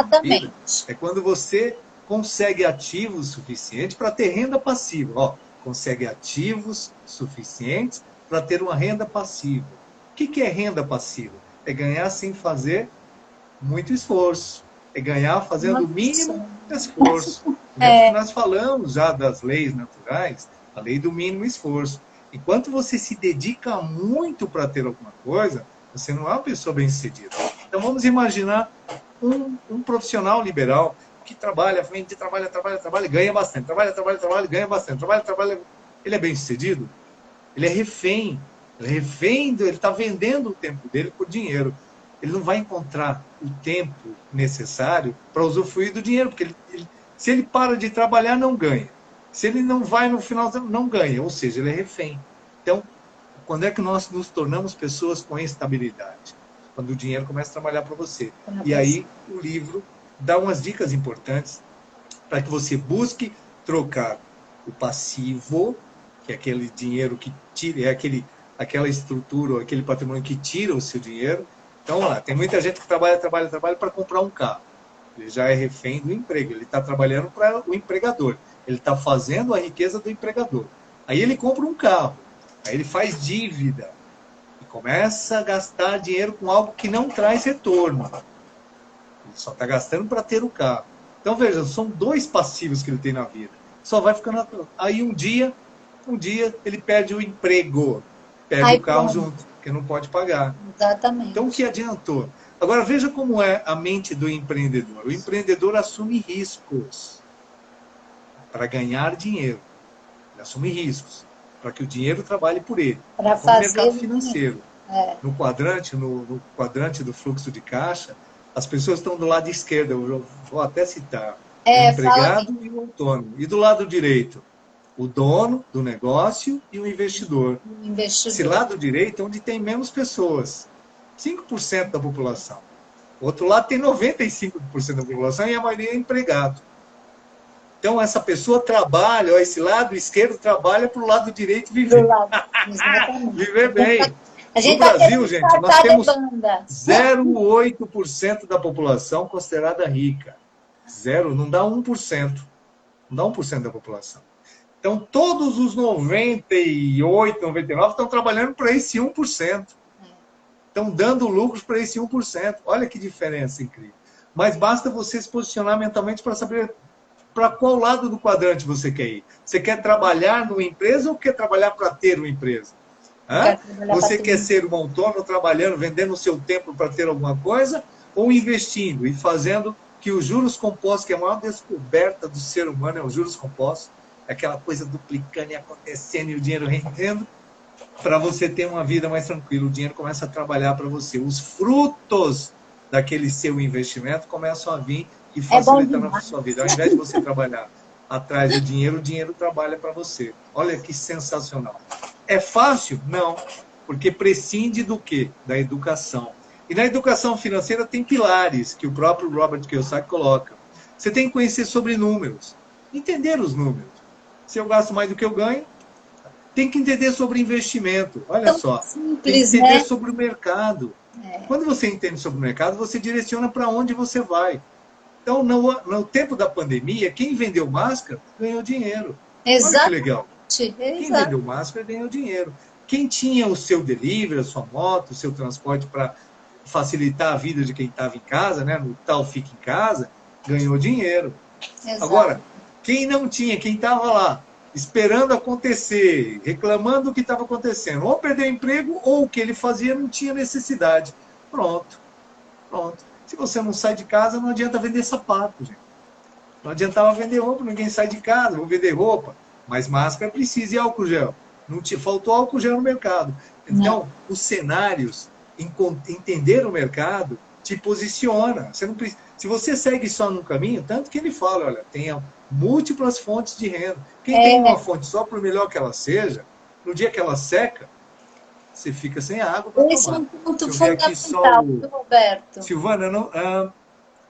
da vida é quando você consegue ativos suficientes para ter renda passiva. Consegue ativos suficientes para ter uma renda passiva. O que é renda passiva? É ganhar sem fazer muito esforço. É ganhar fazendo o mínimo esforço. Né? Porque nós falamos já das leis naturais, a lei do mínimo esforço. Enquanto você se dedica muito para ter alguma coisa, você não é uma pessoa bem-sucedida. Então vamos imaginar um profissional liberal que trabalha, ganha bastante, ganha bastante, ele é bem-sucedido? Ele é refém. Ele está vendendo o tempo dele por dinheiro. Ele não vai encontrar o tempo necessário para usufruir do dinheiro, porque se ele para de trabalhar, não ganha. Se ele não vai no final, não ganha. Ou seja, ele é refém. Então, quando é que nós nos tornamos pessoas com estabilidade? Quando o dinheiro começa a trabalhar para você. E aí, o livro dá umas dicas importantes para que você busque trocar o passivo, que é aquele dinheiro que tira, aquela estrutura, aquele patrimônio que tira o seu dinheiro. Então, vamos lá, tem muita gente que trabalha para comprar um carro. Ele já é refém do emprego, ele está trabalhando para o empregador. Ele está fazendo a riqueza do empregador. Aí ele compra um carro, aí ele faz dívida e começa a gastar dinheiro com algo que não traz retorno. Ele só está gastando para ter o carro. Então, veja, são dois passivos que ele tem na vida. Só vai ficando... Aí um dia ele perde o emprego, perde o carro junto, porque não pode pagar. Exatamente. Então, o que adiantou? Agora, veja como é a mente do empreendedor. O empreendedor assume riscos para ganhar dinheiro. Ele assume riscos para que o dinheiro trabalhe por ele. Para fazer o mercado financeiro. No quadrante do fluxo de caixa, as pessoas estão do lado esquerdo, eu vou até citar, o empregado e o autônomo. E do lado direito, o dono do negócio e o investidor. Esse lado direito é onde tem menos pessoas, 5% da população. O outro lado tem 95% da população e a maioria é empregado. Então, essa pessoa trabalha, esse lado esquerdo trabalha para o lado direito viver. Viver bem. No Brasil, gente, nós temos 0,8% da população considerada rica. Não dá 1%. Não dá 1% da população. Então, todos os 98, 99 estão trabalhando para esse 1%. Estão dando lucros para esse 1%. Olha que diferença incrível. Mas basta você se posicionar mentalmente para saber para qual lado do quadrante você quer ir. Você quer trabalhar numa empresa ou quer trabalhar para ter uma empresa? Você quer ser um autônomo trabalhando, vendendo o seu tempo para ter alguma coisa, ou investindo e fazendo que os juros compostos, que é a maior descoberta do ser humano, é os juros compostos, aquela coisa duplicando e acontecendo e o dinheiro rendendo, para você ter uma vida mais tranquila. O dinheiro começa a trabalhar para você. Os frutos daquele seu investimento começam a vir e facilitando a sua vida. Ao invés de você trabalhar atrás do dinheiro, o dinheiro trabalha para você. Olha que sensacional. É fácil? Não. Porque prescinde do quê? Da educação. E na educação financeira tem pilares que o próprio Robert Kiyosaki coloca. Você tem que conhecer sobre números. Entender os números. Se eu gasto mais do que eu ganho, tem que entender sobre investimento. Olha só. Simples, tem que entender sobre o mercado. Quando você entende sobre o mercado, você direciona para onde você vai. Então, no tempo da pandemia, quem vendeu máscara ganhou dinheiro. Exato. Olha que legal. Quem vendeu máscara ganhou dinheiro. Quem tinha o seu delivery, a sua moto, o seu transporte para facilitar a vida de quem estava em casa, né, no tal fica em casa, ganhou dinheiro. Exato. Agora, quem não tinha, quem estava lá, esperando acontecer, reclamando do que estava acontecendo, ou perdeu emprego, ou o que ele fazia não tinha necessidade. Pronto. Se você não sai de casa, não adianta vender sapato, gente. Não adiantava vender roupa, ninguém sai de casa, vou vender roupa. Mas máscara precisa e álcool gel. Faltou álcool gel no mercado. Então, os cenários, entender o mercado, te posiciona. Você não precisa, se você segue só num caminho, tanto que ele fala, olha, tenha múltiplas fontes de renda. Quem tem uma fonte só, por melhor que ela seja, no dia que ela seca, você fica sem água para tomar. Esse é um ponto fundamental, Roberto.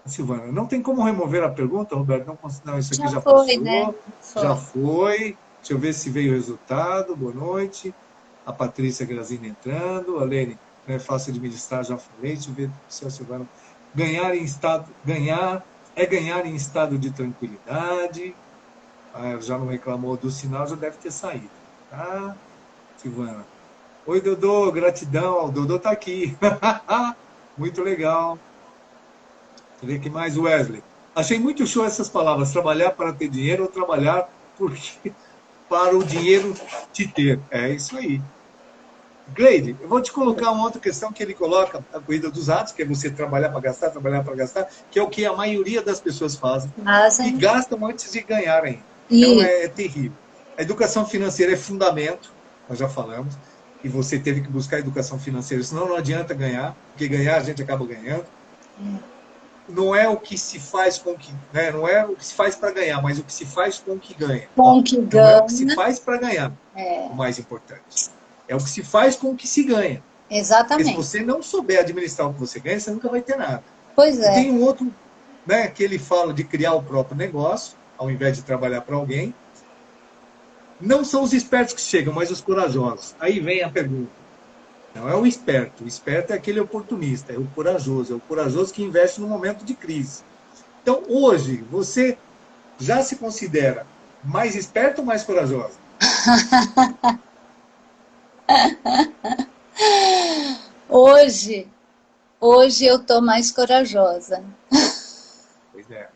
Silvana, não tem como remover a pergunta, Roberto? Não, isso aqui já foi, passou. né? Já foi. Deixa eu ver se veio o resultado. Boa noite. A Patrícia Grazina entrando. A Lene, não é fácil administrar, já falei. Deixa eu ver se a Silvana... Ganhar em estado de tranquilidade. Já não reclamou do sinal, já deve ter saído. Tá, Silvana? Oi, Dodô, gratidão. O Dodô está aqui. Muito legal. Deixa eu ver o que mais, Wesley. Achei muito show essas palavras, trabalhar para ter dinheiro ou trabalhar para o dinheiro te ter. É isso aí. Gleide, eu vou te colocar uma outra questão que ele coloca, a corrida dos ratos, que é você trabalhar para gastar, que é o que a maioria das pessoas fazem. E gastam antes de ganhar ainda. Então é terrível. A educação financeira é fundamento, nós já falamos, e você teve que buscar educação financeira, senão não adianta ganhar, porque ganhar a gente acaba ganhando. Não é o que se faz com que, né? Não é o que se faz para ganhar, mas o que se faz com que ganha. Com que ganha. Não é o que se faz para ganhar, o mais importante. É o que se faz com o que se ganha. Exatamente. Porque se você não souber administrar o que você ganha, você nunca vai ter nada. Pois é. E tem um outro, né, que ele fala de criar o próprio negócio, ao invés de trabalhar para alguém. Não são os espertos que chegam, mas os corajosos. Aí vem a pergunta. Não é o esperto é aquele oportunista, é o corajoso que investe no momento de crise. Então, hoje, você já se considera mais esperto ou mais corajosa? Hoje eu estou mais corajosa. Pois é.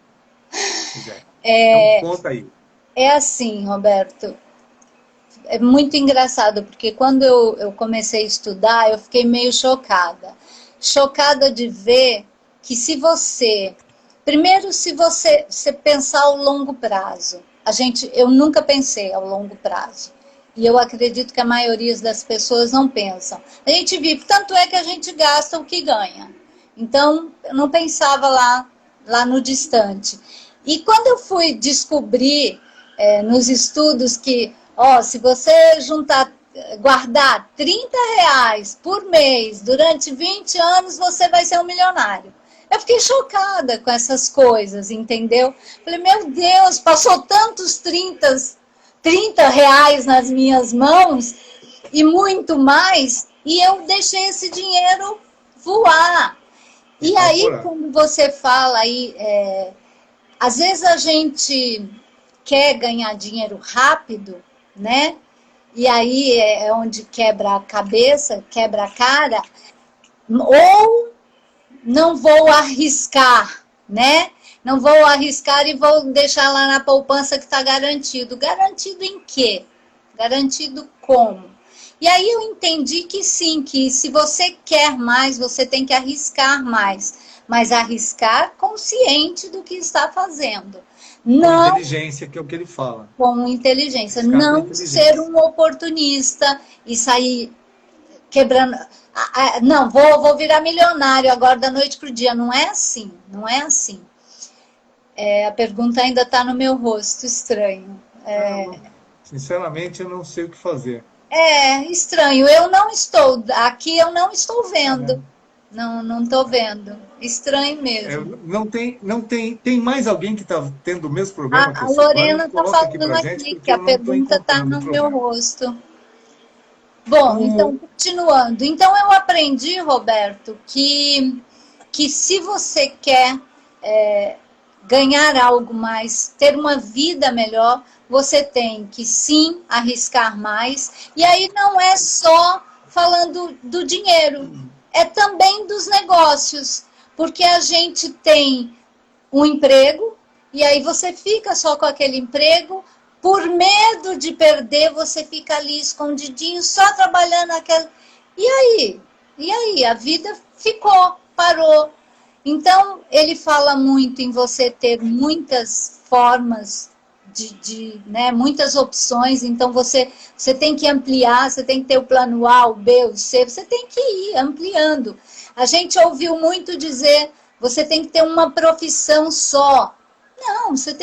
Então, conta aí. É assim, Roberto, é muito engraçado, porque quando eu comecei a estudar, eu fiquei meio chocada. Chocada de ver que primeiro, se você pensar ao longo prazo, eu nunca pensei ao longo prazo. E eu acredito que a maioria das pessoas não pensam. A gente vive, tanto é que a gente gasta o que ganha. Então, eu não pensava lá no distante. E quando eu fui descobrir nos estudos que, se você guardar R$30 por mês durante 20 anos, você vai ser um milionário. Eu fiquei chocada com essas coisas, entendeu? Falei, meu Deus, passou tantos R$30 nas minhas mãos e muito mais, e eu deixei esse dinheiro voar. E aí, quando você fala aí, às vezes a gente quer ganhar dinheiro rápido, né? E aí é onde quebra a cabeça, quebra a cara, ou não vou arriscar, né? Não vou arriscar e vou deixar lá na poupança que está garantido. Garantido em quê? Garantido como? E aí eu entendi que sim, que se você quer mais, você tem que arriscar mais. Mas arriscar consciente do que está quebrando. Não, com inteligência, que é o que ele fala. Com inteligência. Não ser um oportunista e sair quebrando. Não, vou virar milionário agora da noite para o dia. Não é assim, não é assim. A pergunta ainda está no meu rosto, estranho. Sinceramente, eu não sei o que fazer. Estranho. Eu não estou vendo. Não estou vendo. Estranho mesmo. Tem mais alguém que está tendo o mesmo problema que a Lorena está falando aqui que a pergunta está no meu rosto. Bom, então, continuando. Então, eu aprendi, Roberto, que se você quer ganhar algo mais, ter uma vida melhor, você tem que, sim, arriscar mais. E aí não é só falando do dinheiro, é também dos negócios. Porque a gente tem um emprego, e aí você fica só com aquele emprego, por medo de perder, você fica ali escondidinho, só trabalhando aquela... E aí? A vida parou. Então, ele fala muito em você ter muitas formas né, muitas opções, então você tem que ampliar, você tem que ter o plano A, o B, o C, você tem que ir ampliando. A gente ouviu muito dizer, você tem que ter uma profissão só. Não, você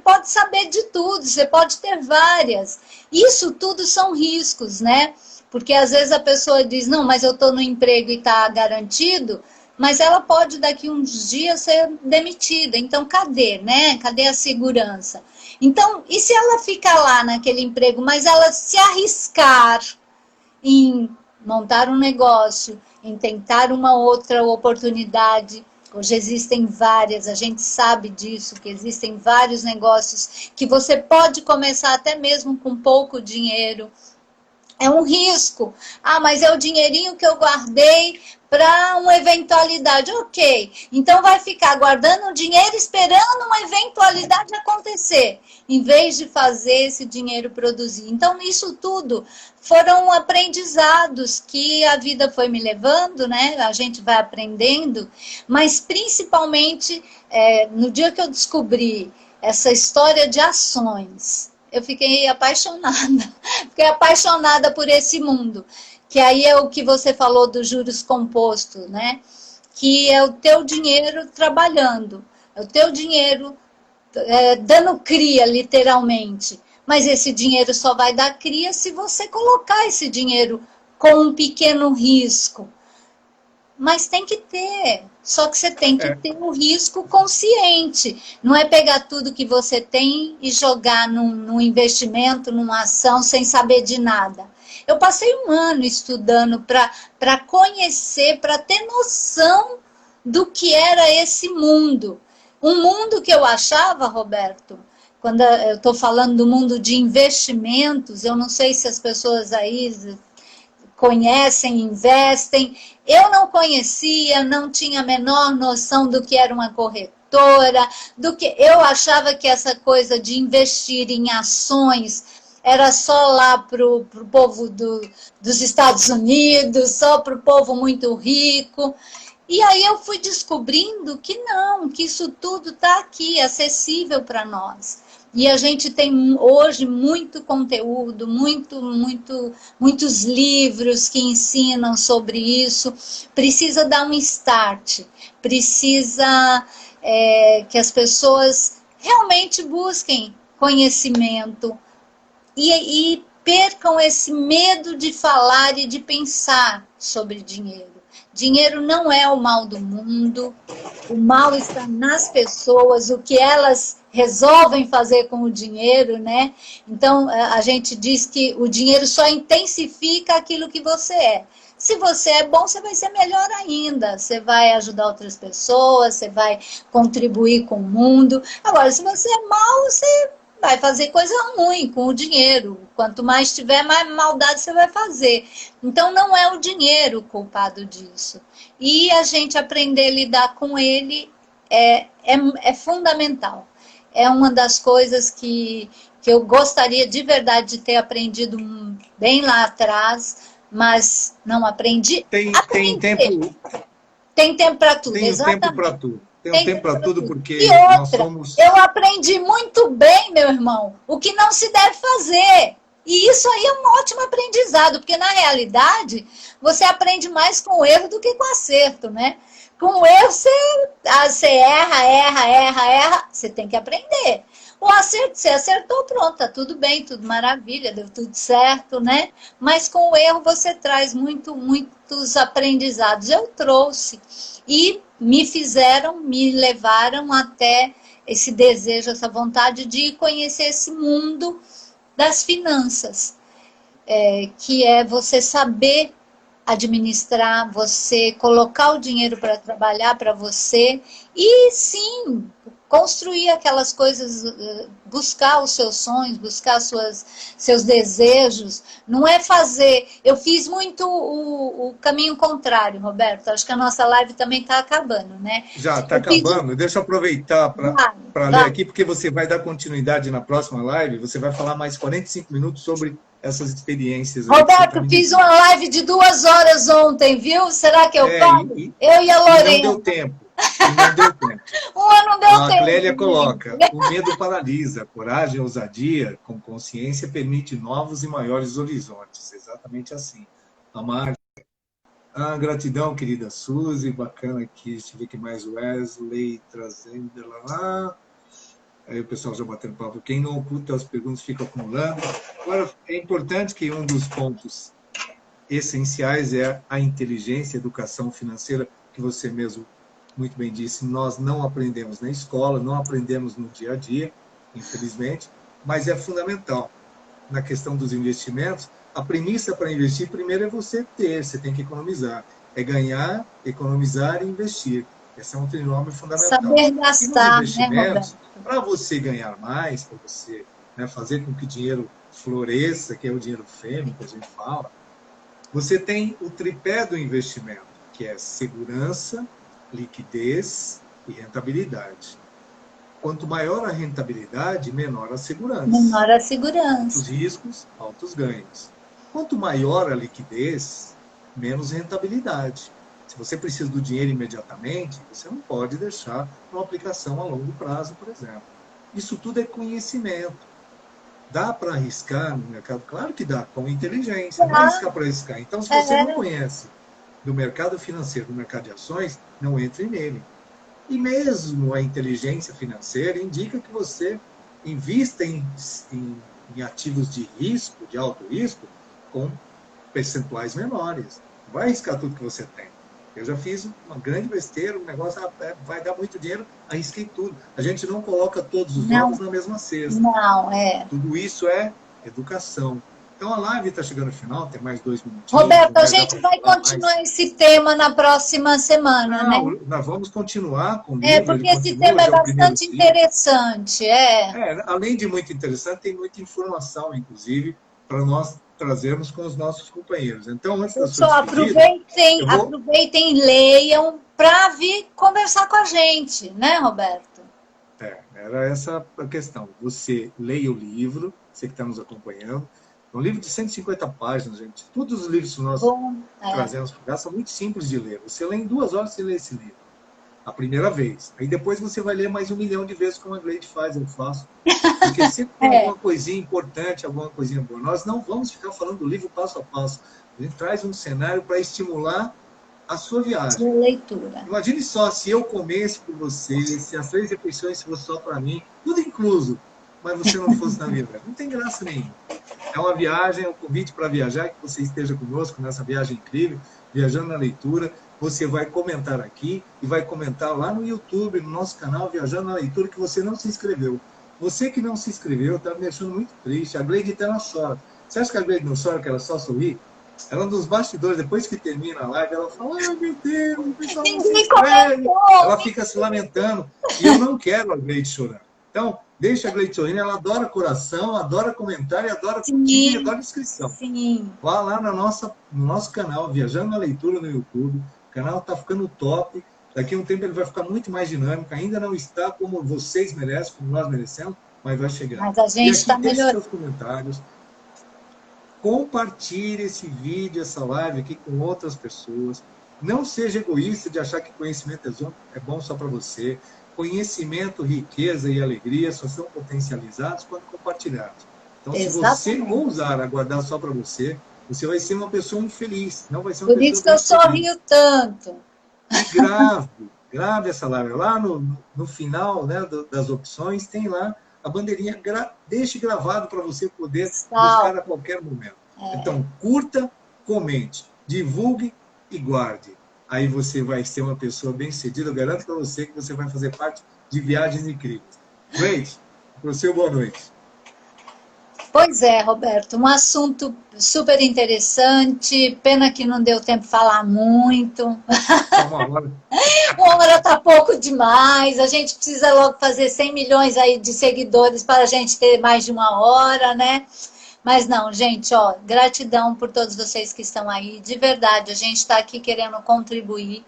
pode saber de tudo, você pode ter várias. Isso tudo são riscos, né? Porque às vezes a pessoa diz, não, mas eu estou no emprego e está garantido, mas ela pode daqui uns dias ser demitida. Então, cadê, né? Cadê a segurança? Então, e se ela ficar lá naquele emprego, mas ela se arriscar em montar um negócio, em tentar uma outra oportunidade? Hoje existem várias, a gente sabe disso, que existem vários negócios que você pode começar até mesmo com pouco dinheiro. É um risco. Mas é o dinheirinho que eu guardei para uma eventualidade. Ok, então vai ficar guardando o dinheiro esperando uma eventualidade acontecer, em vez de fazer esse dinheiro produzir. Então, isso tudo foram aprendizados que a vida foi me levando, né? A gente vai aprendendo, mas principalmente no dia que eu descobri essa história de ações, eu fiquei apaixonada. Fiquei apaixonada por esse mundo. Que aí é o que você falou dos juros compostos, né? Que é o teu dinheiro trabalhando, é o teu dinheiro dando cria, literalmente. Mas esse dinheiro só vai dar cria se você colocar esse dinheiro com um pequeno risco. Mas tem que ter. Só que você tem que ter um risco consciente. Não é pegar tudo que você tem e jogar num investimento, numa ação, sem saber de nada. Eu passei um ano estudando para conhecer, para ter noção do que era esse mundo. Um mundo que eu achava, Roberto, quando eu estou falando do mundo de investimentos, eu não sei se as pessoas aí conhecem, investem. Eu não conhecia, não tinha a menor noção do que era uma corretora, do que eu achava que essa coisa de investir em ações era só lá para o povo dos Estados Unidos, só para o povo muito rico. E aí eu fui descobrindo que não, que isso tudo está aqui, acessível para nós. E a gente tem hoje muito conteúdo, muitos livros que ensinam sobre isso. Precisa dar um start, precisa que as pessoas realmente busquem conhecimento e percam esse medo de falar e de pensar sobre dinheiro. Dinheiro não é o mal do mundo, o mal está nas pessoas, o que elas resolvem fazer com o dinheiro, né? Então, a gente diz que o dinheiro só intensifica aquilo que você é. Se você é bom, você vai ser melhor ainda. Você vai ajudar outras pessoas, você vai contribuir com o mundo. Agora, se você é mau, você vai fazer coisa ruim com o dinheiro. Quanto mais tiver, mais maldade você vai fazer. Então, não é o dinheiro o culpado disso. E a gente aprender a lidar com ele é fundamental. É uma das coisas que eu gostaria de verdade de ter aprendido bem lá atrás, mas não aprendi. Tem tempo. Tem tempo para tudo, Tem exatamente. Tempo para tudo. Tem tempo para tudo, porque e outra, nós somos... eu aprendi muito bem, meu irmão, o que não se deve fazer. E isso aí é um ótimo aprendizado, porque na realidade você aprende mais com o erro do que com o acerto, né? Com o erro você erra, você tem que aprender. O acerto, você acertou, pronto, tá tudo bem, tudo maravilha, deu tudo certo, né? Mas com o erro você traz muitos aprendizados. Eu trouxe e me levaram até esse desejo, essa vontade de conhecer esse mundo das finanças, que é você saber administrar, você colocar o dinheiro para trabalhar para você e sim, construir aquelas coisas, buscar os seus sonhos, buscar seus desejos, não é fazer... Eu fiz muito o caminho contrário, Roberto, acho que a nossa live também está acabando, né? Já está acabando, deixa eu aproveitar para ler aqui, porque você vai dar continuidade na próxima live, você vai falar mais 45 minutos sobre essas experiências. Roberto, fiz uma live de 2 horas ontem, viu? Será que eu falo? Eu e a Lorena. Não deu tempo. Não deu tempo. Não deu tempo. A Clélia coloca, o medo paralisa, a coragem, a ousadia, com consciência, permite novos e maiores horizontes. Exatamente assim. A Márcia. Gratidão, querida Suzy, bacana aqui. Deixa eu ver que mais Wesley trazendo lá. Aí o pessoal já batendo papo. Quem não oculta as perguntas fica acumulando. Agora, é importante que um dos pontos essenciais é a inteligência, a educação financeira, que você mesmo muito bem disse, nós não aprendemos na escola, não aprendemos no dia a dia, infelizmente, mas é fundamental. Na questão dos investimentos, a premissa para investir, primeiro é você tem que economizar. É ganhar, economizar e investir. Esse é um trinômio fundamental. Saber gastar, né, Roberto? Para você ganhar mais, para você fazer com que o dinheiro floresça, que é o dinheiro fêmeo que a gente fala, você tem o tripé do investimento. que é segurança, liquidez e rentabilidade. Quanto maior a rentabilidade, menor a segurança. Menor a Altos segurança. riscos, altos ganhos. Quanto maior a liquidez, menos rentabilidade. Se você precisa do dinheiro imediatamente, você não pode deixar uma aplicação a longo prazo, por exemplo. Isso tudo é conhecimento. Dá para arriscar no mercado? Claro que dá, com inteligência. Não é arriscar para arriscar. Então, se você não conhece do mercado financeiro, do mercado de ações, não entre nele. E mesmo a inteligência financeira indica que você invista em ativos de risco, de alto risco, com percentuais menores. Não vai arriscar tudo que você tem. Eu já fiz uma grande besteira, um negócio vai dar muito dinheiro, arrisquei tudo. A gente não coloca todos os ovos na mesma cesta. Não, Tudo isso é educação. Então a live está chegando ao final, tem mais 2 minutinhos. Roberto, a gente vai continuar esse tema na próxima semana, né? Nós vamos continuar com o livro. Porque esse tema é bastante interessante. Além de muito interessante, tem muita informação, inclusive, para nós trazermos com os nossos companheiros. Então, antes da sua despedida, aproveitem, leiam para vir conversar com a gente, né, Roberto? Era essa a questão. Você leia o livro, você que está nos acompanhando. É um livro de 150 páginas, gente. Todos os livros que nós trazemos para cá são muito simples de ler. Você lê em 2 horas, você lê esse livro. A primeira vez. Aí depois você vai ler mais 1 milhão de vezes, como a Gleide faz, eu faço. Porque sempre tem alguma coisinha importante, alguma coisinha boa. Nós não vamos ficar falando do livro passo a passo. A gente traz um cenário para estimular a sua viagem. Sua leitura. Imagine só, se eu comesse por você, se as 3 refeições fossem só para mim, tudo incluso, mas você não fosse na minha vida. Não tem graça nenhuma. É uma viagem, é um convite para viajar, que você esteja conosco nessa viagem incrível, viajando na leitura. Você vai comentar aqui e vai comentar lá no YouTube, no nosso canal Viajando na Leitura, que você não se inscreveu. Você que não se inscreveu está me deixando muito triste. A Gleide até não chora. Você acha que a Gleide não chora, que ela só sorri? Ela, nos bastidores, depois que termina a live, ela fala: ai, meu Deus, o pessoal não se inscreve. Ela fica se lamentando. E eu não quero a Gleide chorar. Então, deixa a Gleide sorrindo. Ela adora coração, adora comentário, adora curtir, adora inscrição. Sim. Vá lá no nosso canal, Viajando na Leitura no YouTube. O canal está ficando top. Daqui a um tempo ele vai ficar muito mais dinâmico. Ainda não está como vocês merecem, como nós merecemos, mas vai chegar. Mas a gente está melhorando. Deixe seus comentários. Compartilhe esse vídeo, essa live aqui com outras pessoas. Não seja egoísta de achar que conhecimento é bom só para você. Conhecimento, riqueza e alegria só são potencializados quando compartilhados. Então, se você ousar aguardar só para você, você vai ser uma pessoa infeliz. Não vai ser uma Por isso que eu sorrio tanto. E grave essa live. Lá no final, né, das opções, tem lá a bandeirinha. Deixe gravado para você poder buscar a qualquer momento. Então, curta, comente, divulgue e guarde. Aí você vai ser uma pessoa bem-sucedida. Eu garanto para você que você vai fazer parte de viagens incríveis. Gleide, para o seu boa noite. Pois é, Roberto, um assunto super interessante. Pena que não deu tempo de falar muito. Uma hora está pouco demais. A gente precisa logo fazer 100 milhões aí de seguidores para a gente ter mais de 1 hora, né? Mas não, gente, ó, gratidão por todos vocês que estão aí. De verdade, a gente está aqui querendo contribuir.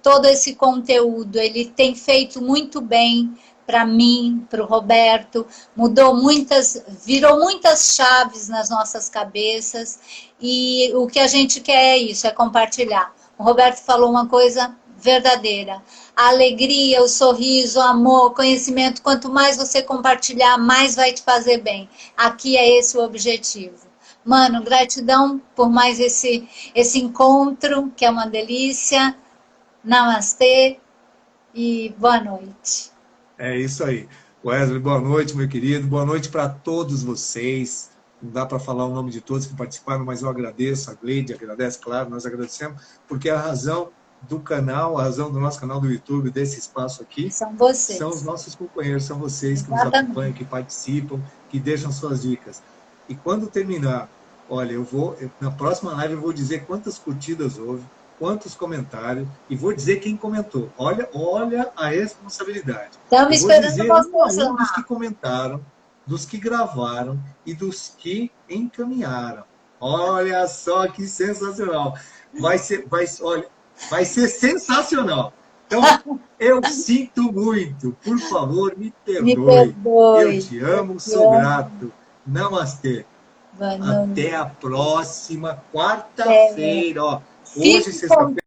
Todo esse conteúdo, ele tem feito muito bem para mim, para o Roberto, virou muitas chaves nas nossas cabeças, e o que a gente quer é isso, é compartilhar. O Roberto falou uma coisa verdadeira: a alegria, o sorriso, o amor, o conhecimento, quanto mais você compartilhar, mais vai te fazer bem. Aqui é esse o objetivo. Mano, gratidão por mais esse encontro, que é uma delícia. Namastê e boa noite. É isso aí. Wesley, boa noite, meu querido. Boa noite para todos vocês. Não dá para falar o nome de todos que participaram, mas eu agradeço. A Gleide agradece, claro, nós agradecemos, porque a razão do canal, a razão do nosso canal do YouTube, desse espaço aqui, são vocês. São os nossos companheiros, são vocês que nos acompanham, que participam, que deixam suas dicas. E quando terminar, olha, na próxima live eu vou dizer quantas curtidas houve, quantos comentários, e vou dizer quem comentou. Olha a responsabilidade. Estamos esperando vocês lá. Dos que comentaram, dos que gravaram e dos que encaminharam. Olha só que sensacional. Olha, Vai ser sensacional. Então, eu sinto muito. Por favor, me Me perdoe. perdoe. Eu te amo, sou grato. Namastê. Boa noite. Até a próxima quarta-feira. Ó, hoje, Fique com sexta-feira.